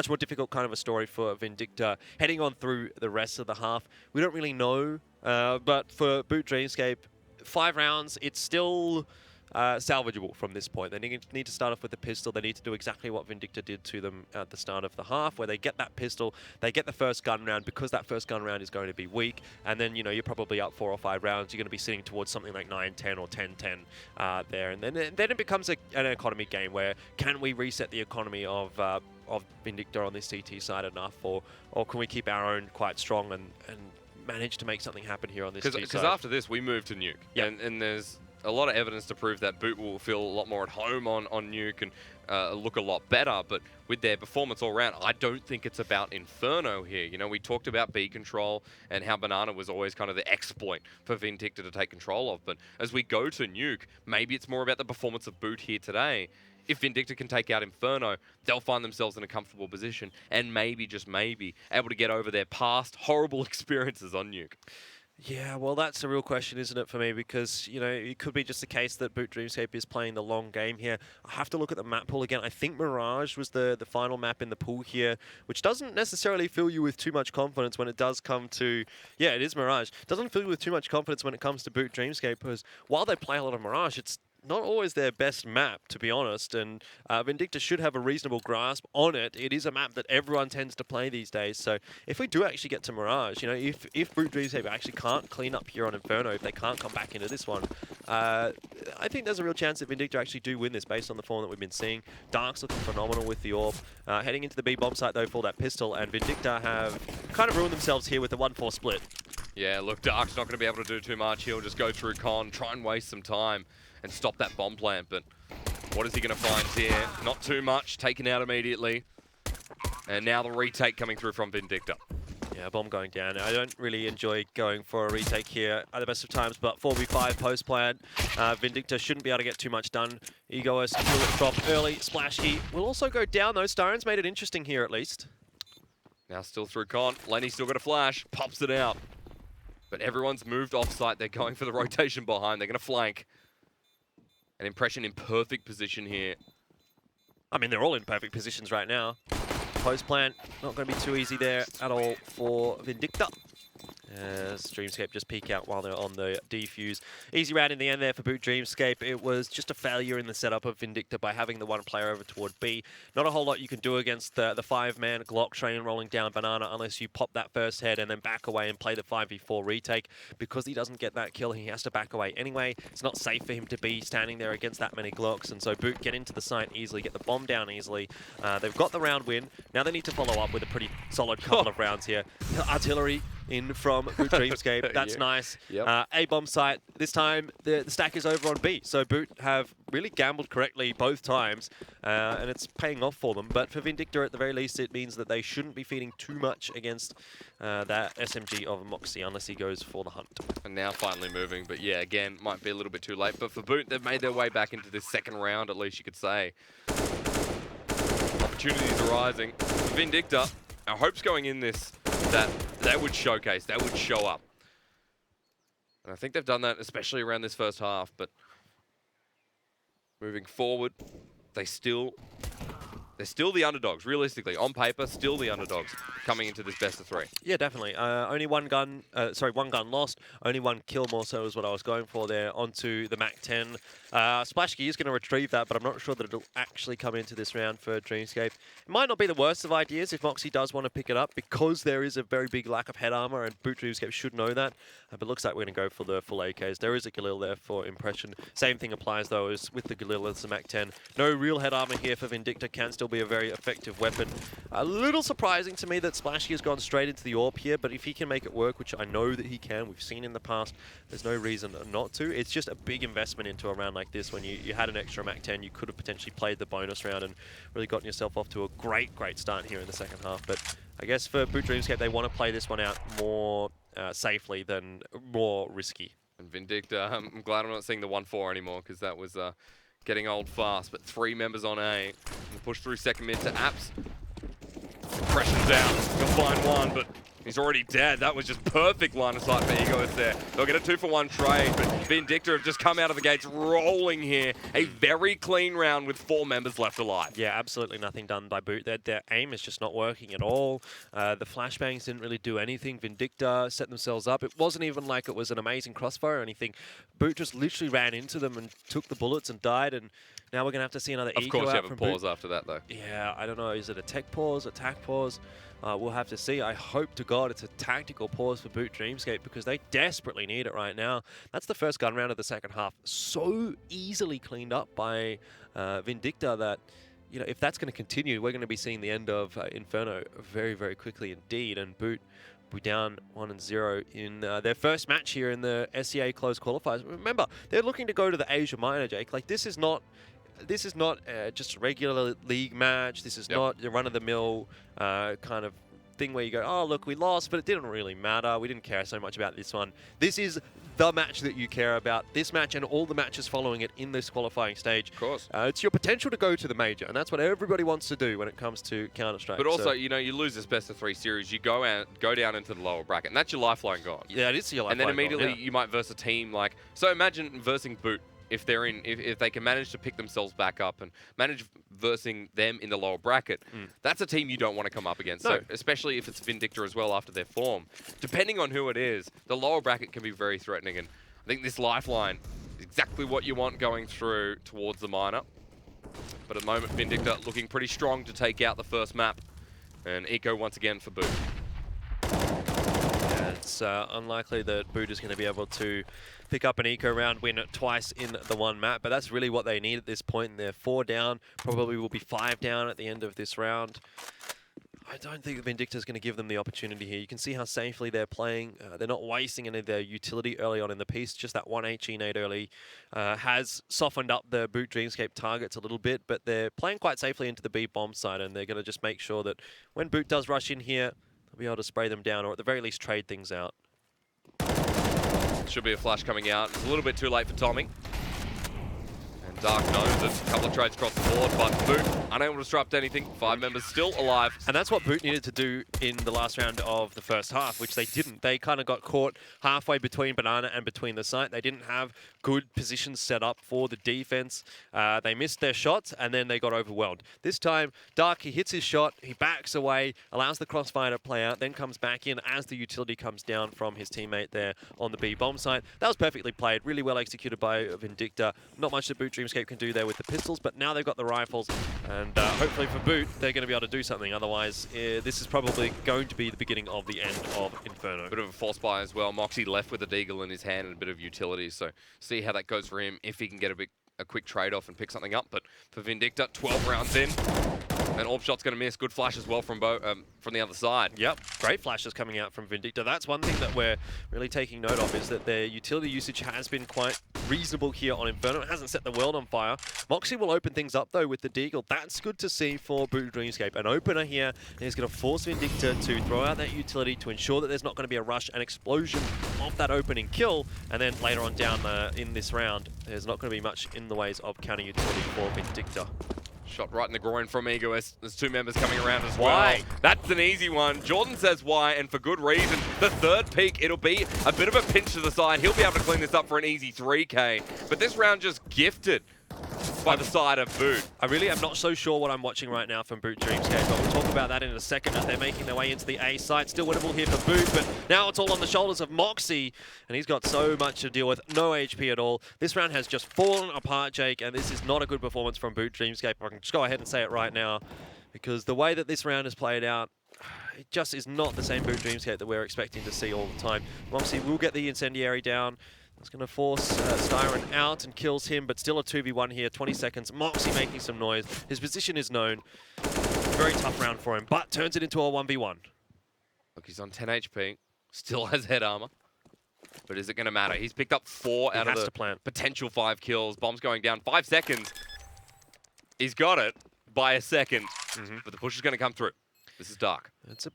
more difficult kind of a story for Vindicta heading on through the rest of the half. We don't really know, but for Boot dreamScape, 5 rounds, it's still salvageable from this point. They need to start off with the pistol. They need to do exactly what Vindicta did to them at the start of the half, where they get that pistol, they get the first gun round, because that first gun round is going to be weak, and then, you know, you're probably up 4 or 5 rounds. You're going to be sitting towards something like 9-10 or 10-10 there, and then it becomes an economy game where can we reset the economy of Vindicta on this CT side enough, or can we keep our own quite strong and manage to make something happen here on this side? Because after this, we move to Nuke, and there's a lot of evidence to prove that Boot will feel a lot more at home on Nuke and look a lot better, but with their performance all around, I don't think it's about Inferno here. You know, we talked about B control and how Banana was always kind of the exploit for Vindicta to take control of, but as we go to Nuke, maybe it's more about the performance of Boot here today. If Vindicta can take out Inferno, they'll find themselves in a comfortable position and maybe, just maybe, able to get over their past horrible experiences on Nuke. Yeah, well, that's a real question, isn't it, for me? Because, you know, it could be just the case that Boot dreamScape is playing the long game here. I have to look at the map pool again. I think Mirage was the final map in the pool here, which doesn't necessarily fill you with too much confidence when it does come to... Yeah, it is Mirage. Doesn't fill you with too much confidence when it comes to Boot dreamScape, because while they play a lot of Mirage, it's not always their best map, to be honest, and Vindicta should have a reasonable grasp on it. It is a map that everyone tends to play these days, so if we do actually get to Mirage, you know, if Boot dreamScape actually can't clean up here on Inferno, if they can't come back into this one, I think there's a real chance that Vindicta actually do win this based on the form that we've been seeing. Dark's looking phenomenal with the AWP. Heading into the B bomb site, though, for that pistol, and Vindicta have kind of ruined themselves here with the 1-4 split. Yeah, look, Dark's not going to be able to do too much. He'll just go through Con, try and waste some time and stop that bomb plant, but what is he going to find here? Not too much, taken out immediately. And now the retake coming through from Vindicta. Yeah, bomb going down. I don't really enjoy going for a retake here at the best of times, but 4v5 post plant. Vindicta shouldn't be able to get too much done. Egoist will drop early. Splash key will also go down, though. Staren's made it interesting here, at least. Now still through Con. Lenny's still got a flash, pops it out. But everyone's moved off-site. They're going for the rotation behind. They're going to flank. An Impression in perfect position here. I mean, they're all in perfect positions right now. Post plant, not going to be too easy there at all for Vindicta. As dreamScape just peek out while they're on the defuse. Easy round in the end there for Boot dreamScape. It was just a failure in the setup of Vindicta by having the one player over toward B. Not a whole lot you can do against the 5-man Glock train rolling down Banana unless you pop that first head and then back away and play the 5v4 retake. Because he doesn't get that kill, he has to back away anyway. It's not safe for him to be standing there against that many Glocks, and so Boot get into the site easily, get the bomb down easily. They've got the round win. Now they need to follow up with a pretty solid couple of rounds here. Artillery in from Boot dreamScape. That's nice. Yep. A bomb site. This time the stack is over on B. So Boot have really gambled correctly both times, and it's paying off for them. But for Vindicta, at the very least, it means that they shouldn't be feeding too much against that SMG of Moxie unless he goes for the hunt. And now finally moving, but yeah, again, might be a little bit too late. But for Boot, they've made their way back into this second round, at least you could say. Opportunities arising. For Vindicta, our hopes going in this that they would showcase, they would show up. And I think they've done that, especially around this first half, but moving forward, they're still the underdogs, realistically. On paper, still the underdogs coming into this best of 3. Yeah, definitely. Only one gun lost, only 1 kill more so is what I was going for there. Onto the MAC-10. Splashkey is going to retrieve that, but I'm not sure that it'll actually come into this round for dreamScape. It might not be the worst of ideas if Moxie does want to pick it up, because there is a very big lack of head armor, and Boot dreamScape should know that. But looks like we're going to go for the full AKs. There is a Galil there for Impression. Same thing applies, though, as with the Galil and the MAC-10. No real head armor here for Vindicta. Can still be a very effective weapon. A little surprising to me that Splashkey has gone straight into the AWP here, but if he can make it work, which I know that he can, we've seen in the past, there's no reason not to. It's just a big investment into a round like this. When you had an extra MAC-10, you could have potentially played the bonus round and really gotten yourself off to a great start here in the second half. But I guess for Boot dreamScape, they want to play this one out more safely than more risky. And Vindicta, I'm glad I'm not seeing the 1-4 anymore, because that was getting old fast. But 3 members on A. And the push through second mid to Apps. Pressure's down. He'll find one, but He's already dead. That was just perfect line of sight for Egoist there. They'll get a 2-for-1 trade, but Vindicta have just come out of the gates rolling here. A very clean round with 4 members left alive. Yeah, absolutely nothing done by Boot. Their aim is just not working at all. The flashbangs didn't really do anything. Vindicta set themselves up. It wasn't even like it was an amazing crossfire or anything. Boot just literally ran into them and took the bullets and died, and now we're going to have to see another eco Of course you out have a from pause Boot. after that, though. Yeah, I don't know. Is it a tech pause, attack pause? We'll have to see. I hope to God it's a tactical pause for Boot dreamScape because they desperately need it right now. That's the first gun round of the second half. So easily cleaned up by Vindicta that, you know, if that's going to continue, we're going to be seeing the end of Inferno very, very quickly indeed. And Boot will be down 1-0 in their first match here in the SEA closed qualifiers. Remember, they're looking to go to the Asia Minor, Jake. Like, this is not just a regular league match. This is not the run-of-the-mill kind of thing where you go, oh, look, we lost, but it didn't really matter. We didn't care so much about this one. This is the match that you care about. This match and all the matches following it in this qualifying stage. Of course. It's your potential to go to the major, and that's what everybody wants to do when it comes to Counter-Strike. But also, you know, you lose this best-of-3 series, you go down into the lower bracket, and that's your lifeline gone. Yeah, it is your lifeline. And then immediately gone, yeah. you might verse a team like, so imagine versing Boot. If they can manage to pick themselves back up and manage versing them in the lower bracket, that's a team you don't want to come up against. No. So especially if it's Vindicta as well after their form. Depending on who it is, the lower bracket can be very threatening. And I think this lifeline is exactly what you want going through towards the minor. But at the moment, Vindicta looking pretty strong to take out the first map. And eco once again for Boot. Yeah, it's unlikely that Boot is going to be able to pick up an eco round win twice in the one map, but that's really what they need at this point. And they're 4 down, probably will be 5 down at the end of this round. I don't think Vindicta is going to give them the opportunity here. You can see how safely they're playing. They're not wasting any of their utility early on in the piece. Just that one HE nade early has softened up the Boot dreamScape targets a little bit, but they're playing quite safely into the B bomb side, and they're going to just make sure that when Boot does rush in here, they'll be able to spray them down, or at the very least trade things out. Should be a flash coming out. It's a little bit too late for Tommy. And Dark knows it. A couple of trades across the board, but Boot unable to disrupt anything. 5 members still alive. And that's what Boot needed to do in the last round of the first half, which they didn't. They kind of got caught halfway between Banana and between the site. They didn't have good positions set up for the defense. They missed their shots, and then they got overwhelmed. This time, Dark, he hits his shot, he backs away, allows the crossfire to play out, then comes back in as the utility comes down from his teammate there on the B bomb site. That was perfectly played, really well executed by Vindicta. Not much that Boot dreamScape can do there with the pistols, but now they've got the rifles, and hopefully for Boot, they're going to be able to do something. Otherwise, this is probably going to be the beginning of the end of Inferno. Bit of a false buy as well. Moxie left with a deagle in his hand and a bit of utility, so see how that goes for him if he can get a quick trade-off and pick something up. But for Vindicta, 12 rounds in, and Orb Shot's going to miss. Good flash as well from the other side. Yep, great flashes coming out from Vindicta. That's one thing that we're really taking note of, is that their utility usage has been quite reasonable here on Inferno. It hasn't set the world on fire. Moxie will open things up though with the deagle. That's good to see for Boot dreamScape. An opener here is going to force Vindicta to throw out that utility to ensure that there's not going to be a rush and explosion of that opening kill. And then later on down in this round, there's not going to be much in the ways of counter utility for Vindicta. Shot right in the groin from Egoist. There's 2 members coming around as well. Why? That's an easy one. Jordan says why, and for good reason. The third peak, it'll be a bit of a pinch to the side. He'll be able to clean this up for an easy 3K. But this round just gifted by the side of Boot. I really am not so sure what I'm watching right now from Boot dreamScape, but we'll talk about that in a second as they're making their way into the A site. Still winnable here for Boot, but now it's all on the shoulders of Moxie, and he's got so much to deal with. No HP at all. This round has just fallen apart, Jake, and this is not a good performance from Boot dreamScape. I can just go ahead and say it right now, because the way that this round has played out, it just is not the same Boot dreamScape that we're expecting to see all the time. Moxie will get the incendiary down. It's going to force Styron out and kills him, but still a 2v1 here, 20 seconds. Moxie making some noise. His position is known. Very tough round for him, but turns it into a 1v1. Look, he's on 10 HP, still has head armor. But is it going to matter? He's picked up 4 out of the potential 5 kills. Bomb's going down. 5 seconds. He's got it by a second, but the push is going to come through. This is Dark. It's a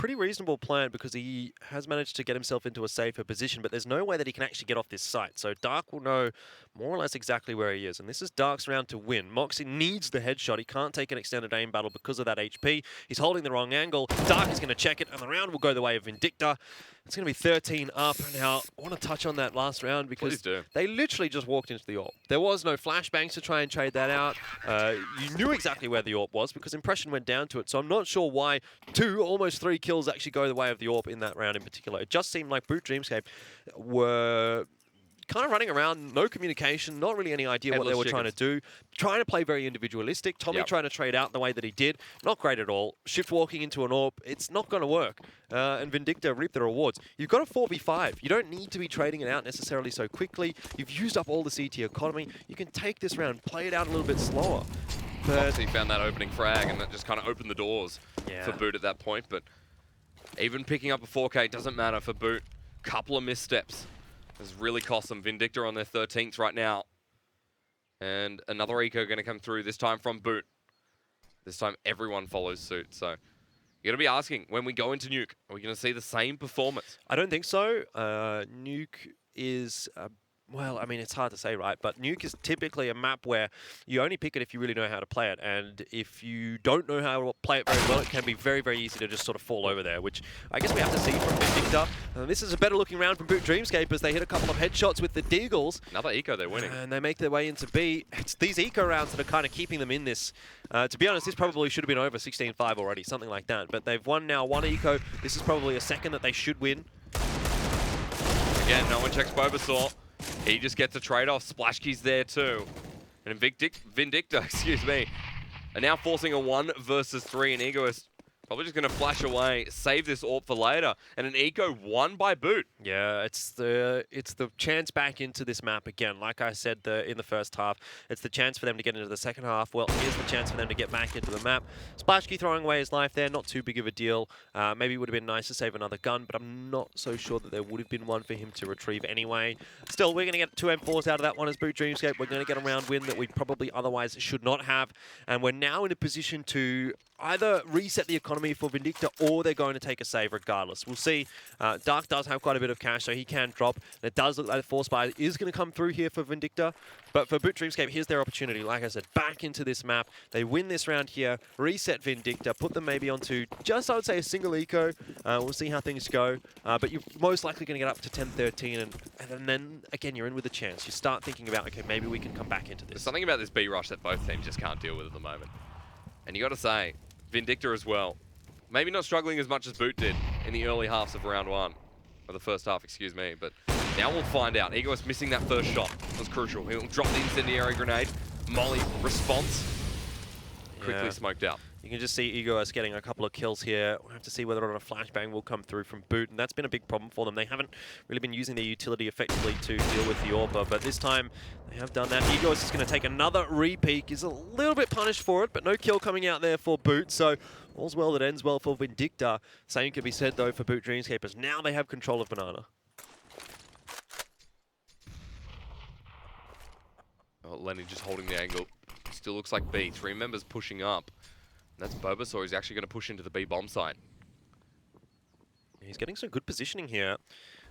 pretty reasonable plan because he has managed to get himself into a safer position, but there's no way that he can actually get off this site. So Dark will know more or less exactly where he is. And this is Dark's round to win. Moxie needs the headshot. He can't take an extended aim battle because of that HP. He's holding the wrong angle. Dark is going to check it, and the round will go the way of Vindicta. It's going to be 13 up. Now, I want to touch on that last round because they literally just walked into the AWP. There was no flashbangs to try and trade that out. You knew exactly where the AWP was because Impression went down to it. So I'm not sure why 2, almost 3 kills actually go the way of the AWP in that round in particular. It just seemed like Boot Dreamscape were kind of running around, no communication, not really any idea what they were trying to do. Trying to play very individualistic. Tommy trying to trade out the way that he did. Not great at all. Shift walking into an AWP, it's not going to work. And Vindicta reap the rewards. You've got a 4v5. You don't need to be trading it out necessarily so quickly. You've used up all the CT economy. You can take this round, play it out a little bit slower. But he found that opening frag, and that just kind of opened the doors for Boot at that point. But even picking up a 4K doesn't matter for Boot. Couple of missteps has really cost them. Vindicta on their 13th right now. And another eco going to come through, this time from Boot. This time everyone follows suit. So you're going to be asking, when we go into Nuke, are we going to see the same performance? I don't think so. Nuke is... well, I mean, it's hard to say, right? But Nuke is typically a map where you only pick it if you really know how to play it. And if you don't know how to play it very well, it can be very, very easy to just sort of fall over there, which I guess we have to see from Vindicta. This is a better looking round from Boot Dreamscape as they hit a couple of headshots with the Deagles. Another eco, they're winning. And they make their way into B. It's these eco rounds that are kind of keeping them in this. To be honest, this probably should have been over 16-5 already, something like that. But they've won now 1 eco. This is probably a second that they should win. Again, no one checks Bulbasaur. He just gets a trade-off. Splash Key's there too. And Vindicta, excuse me, are now forcing a 1 versus 3. And Egoist probably just going to flash away, save this AWP for later. And an eco won by Boot. Yeah, it's the chance back into this map again. Like I said in the first half, it's the chance for them to get into the second half. Well, here's the chance for them to get back into the map. Splashkey throwing away his life there, not too big of a deal. Maybe it would have been nice to save another gun, but I'm not so sure that there would have been one for him to retrieve anyway. Still, we're going to get 2 M4s out of that one as Boot Dreamscape. We're going to get a round win that we probably otherwise should not have. And we're now in a position to either reset the economy for Vindicta or they're going to take a save regardless. We'll see. Dark does have quite a bit of cash, so he can drop. And it does look like the Force Buy is going to come through here for Vindicta. But for Boot Dreamscape, here's their opportunity. Like I said, back into this map. They win this round here, reset Vindicta, put them maybe onto just, I would say, a single eco. We'll see how things go. But you're most likely going to get up to 10-13. And then, again, you're in with a chance. You start thinking about, okay, maybe we can come back into this. There's something about this B rush that both teams just can't deal with at the moment. And you got to say, Vindicta as well. Maybe not struggling as much as Boot did in the early halves of round 1. Or the first half, excuse me. But now we'll find out. Egoist missing that first shot was crucial. He'll drop the incendiary grenade. Molly response. Quickly smoked out. You can just see Egoist getting a couple of kills here. We'll have to see whether or not a flashbang will come through from Boot, and that's been a big problem for them. They haven't really been using their utility effectively to deal with the AWP, but this time they have done that. Egoist is going to take another re-peek. He's a little bit punished for it, but no kill coming out there for Boot, so all's well that ends well for Vindicta. Same can be said, though, for Boot Dreamscape, as now they have control of Banana. Oh, Lenny just holding the angle. Still looks like B. 3 members pushing up. And that's Bulbasaur. He's actually going to push into the B bomb site. He's getting some good positioning here.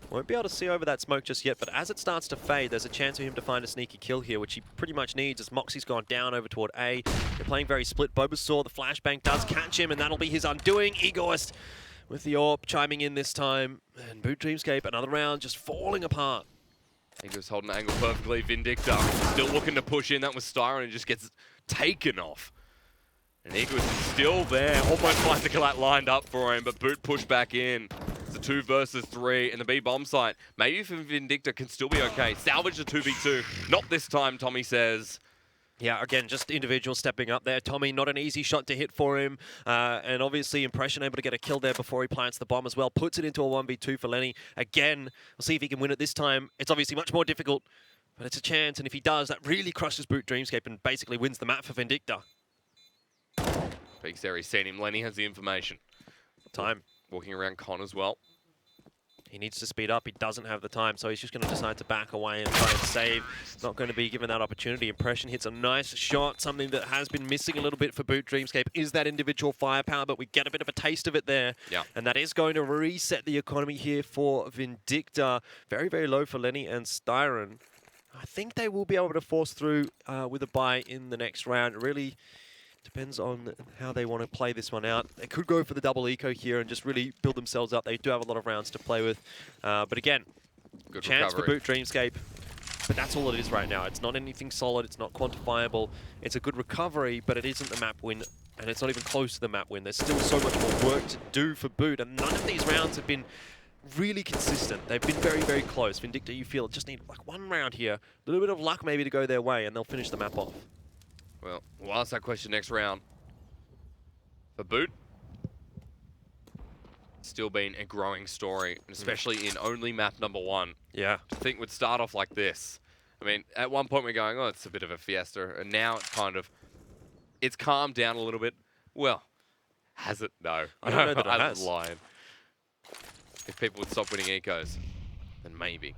Won't be able to see over that smoke just yet, but as it starts to fade, there's a chance for him to find a sneaky kill here, which he pretty much needs as Moxie's gone down over toward A. They're playing very split. Bulbasaur, the flashbang does catch him, and that'll be his undoing. Egoist with the AWP chiming in this time. And Boot Dreamscape, another round just falling apart. Egoist holding the angle perfectly. Vindicta still looking to push in. That was Styron and just gets taken off. And Egoist is still there. Almost finds the collat lined up for him, but Boot pushed back in. It's a 2 versus 3 in the B bomb site. Maybe if Vindicta can still be okay. Salvage the 2v2. Not this time, Tommy says. Yeah, again, just individual stepping up there. Tommy, not an easy shot to hit for him. And obviously, Impression able to get a kill there before he plants the bomb as well. Puts it into a 1v2 for Lenny. Again, we'll see if he can win it this time. It's obviously much more difficult, but it's a chance. And if he does, that really crushes Boot Dreamscape and basically wins the map for Vindicta. Peaks there, he's seen him. Lenny has the information. Time. Walking around Con as well. he needs to speed up. He doesn't have the time, so he's just going to decide to back away and try and save. Not going to be given that opportunity. Impression hits a nice shot. Something that has been missing a little bit for Boot dreamScape is that individual firepower, but we get a bit of a taste of it there. Yeah. And that is going to reset the economy here for Vindicta. Very, very low for Lenny and Styron. I think they will be able to force through with a bye in the next round. It really depends on how they want to play this one out. They could go for the double eco here and just really build themselves up. They do have a lot of rounds to play with. But again, Good chance recovery. for Boot dreamScape. But that's all it is right now. It's not anything solid. It's not quantifiable. It's a good recovery, but it isn't the map win. And it's not even close to the map win. There's still so much more work to do for Boot. And none of these rounds have been really consistent. They've been very, very close. Vindicta, you feel, just need like one round here. A little bit of luck maybe to go their way, and they'll finish the map off. Well, we'll ask that question next round. For Boot, still been a growing story, and especially in only map number 1. Yeah. To think would start off like this. I mean, at one point we're going, oh, it's a bit of a fiesta, and now it's kind of, it's calmed down a little bit. Well, has it? No. I don't know that it I'm has. lying. If people would stop winning ecos, then maybe.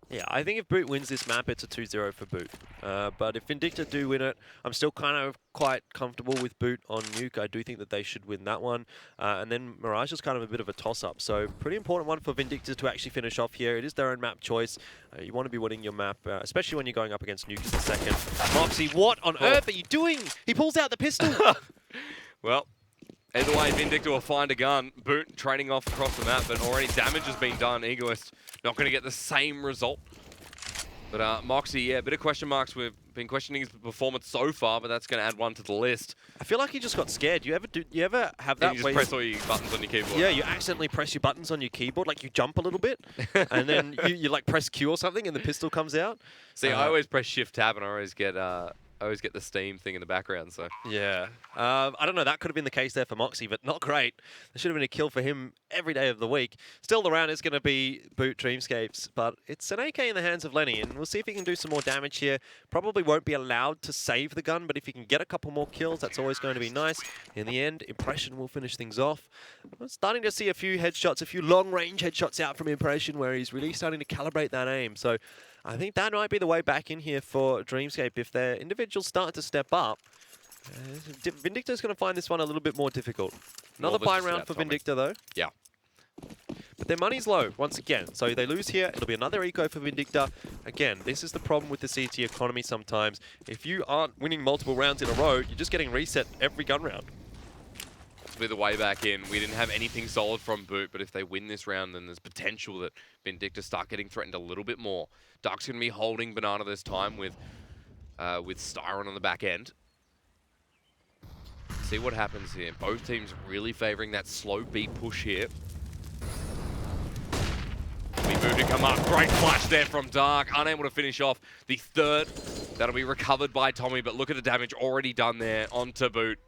Yeah, I think if Boot wins this map, it's a 2-0 for Boot. But if Vindicta do win it, I'm still kind of quite comfortable with Boot on Nuke. I do think that they should win that one. And then Mirage is kind of a bit of a toss-up. So pretty important one for Vindicta to actually finish off here. It is their own map choice. You want to be winning your map, especially when you're going up against Nuke as the second. Moxie, what on earth are you doing? He pulls out the pistol. Well, either way, Vindicta will find a gun. Boot training off across the map, but already damage has been done. Egoist not going to get the same result. But Moxie, yeah, a bit of question marks. We've been questioning his performance so far, but that's going to add one to the list. I feel like he just got scared. You ever have that? You just press all your buttons on your keyboard. Yeah, you accidentally press your buttons on your keyboard, like you jump a little bit, and then you like press Q or something, and the pistol comes out. See, I always press Shift Tab, and I always get the Steam thing in the background. So yeah, I don't know. That could have been the case there for Moxie, but not great. There should have been a kill for him every day of the week. Still, the round is going to be Boot dreamScape's, but it's an AK in the hands of Lenny, and we'll see if he can do some more damage here. Probably won't be allowed to save the gun, but if he can get a couple more kills, that's always going to be nice. In the end, Impression will finish things off. We're starting to see a few headshots, a few long-range headshots out from Impression, where he's really starting to calibrate that aim. So I think that might be the way back in here for dreamScape. If their individuals start to step up, Vindicta's going to find this one a little bit more difficult. Another bye round for Vindicta, though. Yeah. But their money's low, once again. So they lose here, it'll be another eco for Vindicta. Again, this is the problem with the CT economy sometimes. If you aren't winning multiple rounds in a row, you're just getting reset every gun round. Be the way back in. We didn't have anything solid from Boot, but if they win this round, then there's potential that Vindicta start getting threatened a little bit more. Dark's going to be holding Banana this time with Styron on the back end. See what happens here. Both teams really favoring that slow beat push here. Boot to come up. Great flash there from Dark. Unable to finish off the third. That'll be recovered by Tommy, but look at the damage already done there onto Boot.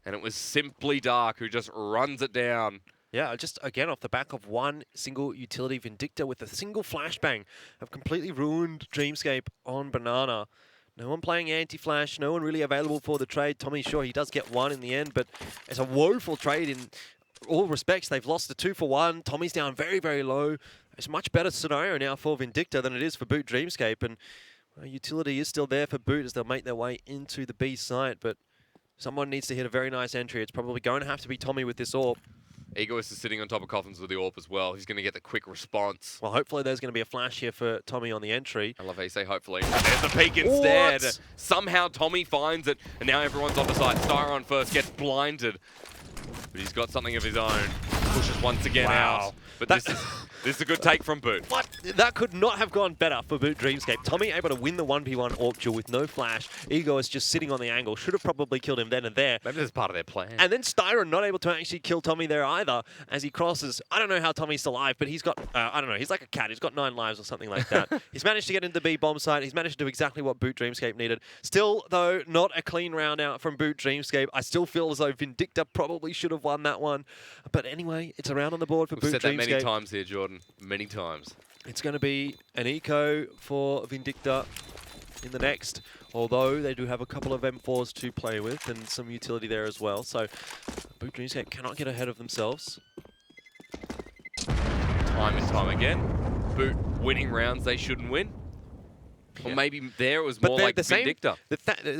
And it was simply Dark who just runs it down. Yeah, just again off the back of one single utility, Vindicta with a single flashbang have completely ruined dreamScape on Banana. No one playing anti-flash, no one really available for the trade. Tommy, sure, he does get one in the end, but it's a woeful trade in all respects. They've lost a 2-for-1. Tommy's down very, very low. It's a much better scenario now for Vindicta than it is for Boot dreamScape, and utility is still there for Boot as they'll make their way into the B site, but someone needs to hit a very nice entry. It's probably going to have to be Tommy with this AWP. Egoist is sitting on top of Coffins with the AWP as well. He's going to get the quick response. Well, hopefully there's going to be a flash here for Tommy on the entry. I love how you say hopefully. There's the peek instead. What? Somehow Tommy finds it, and now everyone's on the side. Styron first gets blinded, but he's got something of his own. Pushes once again out. But this is a good take from Boot. What? That could not have gone better for Boot dreamScape. Tommy able to win the 1v1 AWP duel with no flash. Ego is just sitting on the angle. Should have probably killed him then and there. Maybe that's part of their plan. And then Styron not able to actually kill Tommy there either as he crosses. I don't know how Tommy's still alive, but he's got, I don't know, he's like a cat. He's got 9 lives or something like that. He's managed to get into the B bomb site. He's managed to do exactly what Boot dreamScape needed. Still, though, not a clean round out from Boot dreamScape. I still feel as though Vindicta probably should have won that one. But anyway, it's a round on the board for Boot dreamScape. We've said that many times here, Jordan. Many times. It's going to be an eco for Vindicta in the next, although they do have a couple of M4s to play with and some utility there as well. So Boot dreamScape cannot get ahead of themselves. time and time again. Boot winning rounds they shouldn't win. Or maybe there it was more like Vindicta.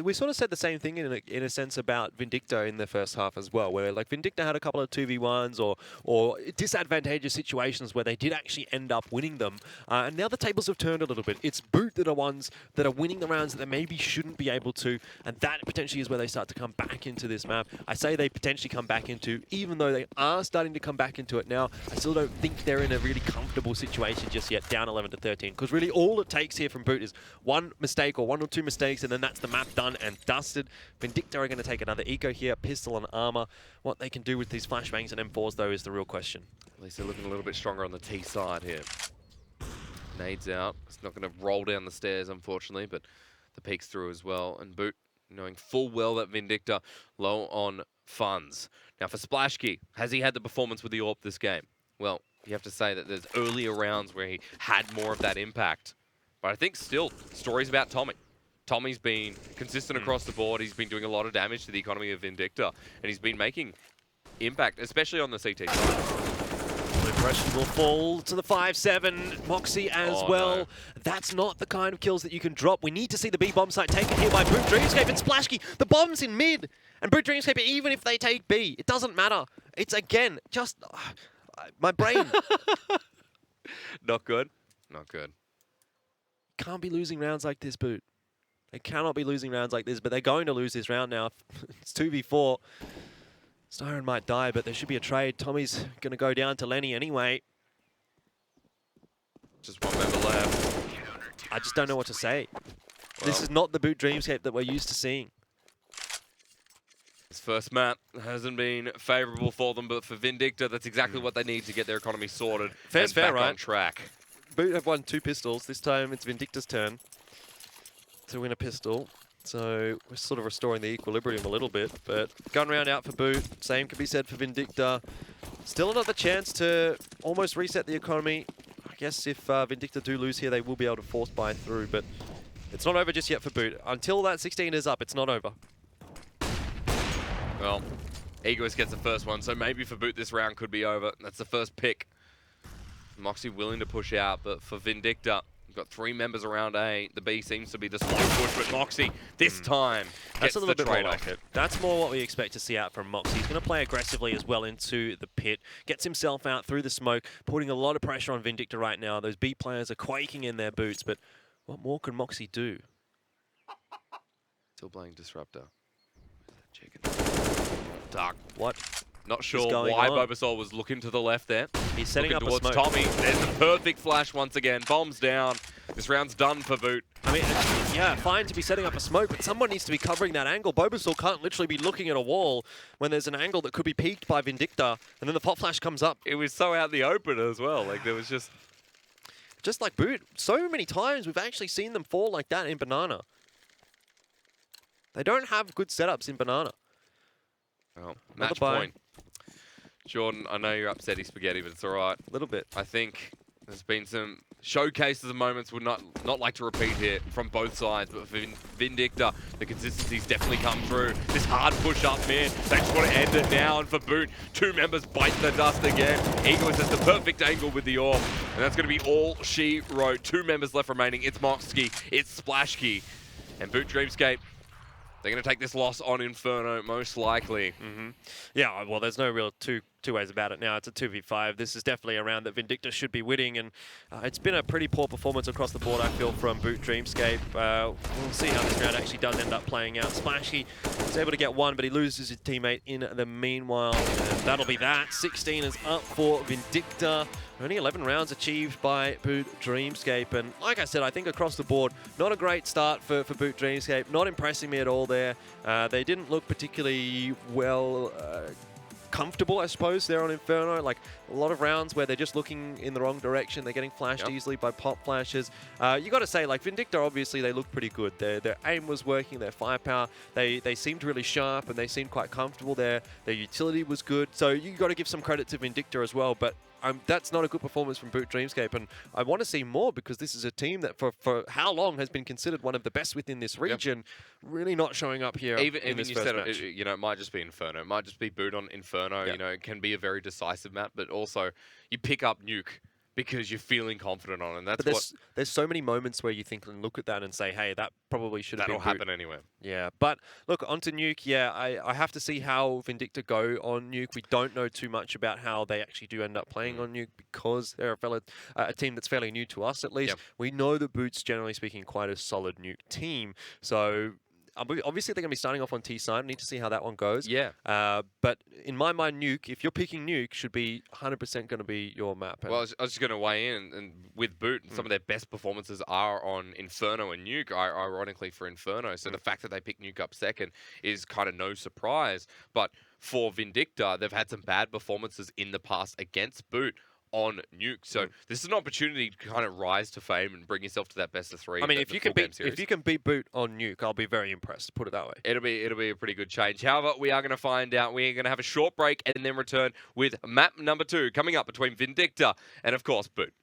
We sort of said the same thing in a sense about Vindicta in the first half as well, where like Vindicta had a couple of 2v1s or disadvantageous situations where they did actually end up winning them. And now the tables have turned a little bit. It's Boot that are ones that are winning the rounds that they maybe shouldn't be able to, and that potentially is where they start to come back into this map. I say they potentially come back into, even though they are starting to come back into it now, I still don't think they're in a really comfortable situation just yet, down 11 to 13. Because really all it takes here from Boot is one mistake or one or two mistakes, and then that's the map done and dusted. Vindicta are going to take another eco here, pistol and armor. What they can do with these flashbangs and M4s, though, is the real question. At least they're looking a little bit stronger on the T side here. Nades out. It's not going to roll down the stairs, unfortunately, but the peek's through as well. And Boot knowing full well that Vindicta low on funds. Now for Splashkey, has he had the performance with the AWP this game? Well, you have to say that there's earlier rounds where he had more of that impact. But I think still, stories about Tommy. Tommy's been consistent across the board. He's been doing a lot of damage to the economy of Vindicta. And he's been making impact, especially on the CT side. Impression will fall to the 5-7. Moxie as well. No. That's not the kind of kills that you can drop. We need to see the B bomb site taken here by Boot dreamScape and Splashkey. The bomb's in mid. And Boot dreamScape, even if they take B, it doesn't matter. It's, again, just... my brain. Not good. Not good. Can't be losing rounds like this, Boot. They cannot be losing rounds like this, but they're going to lose this round now. It's 2v4. Siren might die, but there should be a trade. Tommy's going to go down to Lenny anyway. Just one member left. I just don't know what to say. Well, this is not the Boot dreamScape that we're used to seeing. This first map hasn't been favourable for them, but for Vindicta, that's exactly what they need to get their economy sorted. Fair's fair, right? On track. Boot have won 2 pistols. This time it's Vindicta's turn to win a pistol. So we're sort of restoring the equilibrium a little bit. But gun round out for Boot. Same can be said for Vindicta. Still another chance to almost reset the economy. I guess if Vindicta do lose here, they will be able to force buy through. But it's not over just yet for Boot. Until that 16 is up, it's not over. Well, Egoist gets the first one, so maybe for Boot this round could be over. That's the first pick. Moxie willing to push out, but for Vindicta, we've got 3 members around A. The B seems to be the slow push, but Moxie, this time, that's a little bit more like it. That's more what we expect to see out from Moxie. He's going to play aggressively as well into the pit, gets himself out through the smoke, putting a lot of pressure on Vindicta right now. Those B players are quaking in their boots, but what more can Moxie do? Still playing Disruptor. Chicken. Dark. What? Not sure why Bobasol was looking to the left there. He's setting up a smoke. Tommy. There's the perfect flash once again. Bombs down. This round's done for Boot. I mean, yeah, fine to be setting up a smoke, but someone needs to be covering that angle. Bobasol can't literally be looking at a wall when there's an angle that could be peaked by Vindicta, and then the pop flash comes up. It was so out in the open as well. Like, there was just... Just like Boot, so many times we've actually seen them fall like that in Banana. They don't have good setups in Banana. Well, match point. Jordan, I know you're upsetty spaghetti, but it's all right. A little bit. I think there's been some showcases of moments would not like to repeat here from both sides, but for Vindicta, the consistency's definitely come through. This hard push up mid, they just want to end it now, and for Boot, 2 members bite the dust again. Egoist has the perfect angle with the AWP, and that's going to be all she wrote. 2 members left remaining. It's Moxie, it's Splashkey, and Boot dreamScape. They're going to take this loss on Inferno, most likely. Yeah, well, there's no real two ways about it now. It's a 2v5. This is definitely a round that Vindicta should be winning, and it's been a pretty poor performance across the board, I feel, from Boot dreamScape. We'll see how this round actually does end up playing out. Splashy is able to get 1, but he loses his teammate in the meanwhile, and that'll be that. 16 is up for Vindicta. Only 11 rounds achieved by Boot dreamScape, and like I said, I think across the board, not a great start for Boot dreamScape. Not impressing me at all there. They didn't look particularly well comfortable, I suppose, there on Inferno. Like a lot of rounds where they're just looking in the wrong direction. They're getting flashed easily by pop flashes. You got to say, like Vindicta, obviously they look pretty good. Their aim was working, their firepower. They seemed really sharp and they seemed quite comfortable there. Their utility was good. So you got to give some credit to Vindicta as well. But that's not a good performance from Boot dreamScape, and I want to see more because this is a team that for how long has been considered one of the best within this region, really not showing up here even in this you first said match. It, you know, it might just be Inferno. It might just be Boot on Inferno. You know, it can be a very decisive map, but also you pick up Nuke because you're feeling confident on it. And that's But there's so many moments where you think and look at that and say, hey, that probably should have been that'll happen anyway. Yeah, but look, onto Nuke. Yeah, I have to see how Vindicta go on Nuke. We don't know too much about how they actually do end up playing on Nuke because they're a team that's fairly new to us, at least. Yep. We know that Boots, generally speaking, quite a solid Nuke team. So obviously they're going to be starting off on T side. I need to see how that one goes. Yeah. But in my mind, Nuke, if you're picking Nuke, should be 100% going to be your map. Well, I was just going to weigh in, and with Boot, some of their best performances are on Inferno and Nuke, ironically for Inferno. So the fact that they picked Nuke up second is kind of no surprise. But for Vindicta, they've had some bad performances in the past against Boot on Nuke. So this is an opportunity to kind of rise to fame and bring yourself to that best of 3. I mean, if you can beat Boot on Nuke, I'll be very impressed. Put it that way. It'll be a pretty good change. However, we are going to find out. We're going to have a short break and then return with map number 2 coming up between Vindicta and, of course, Boot.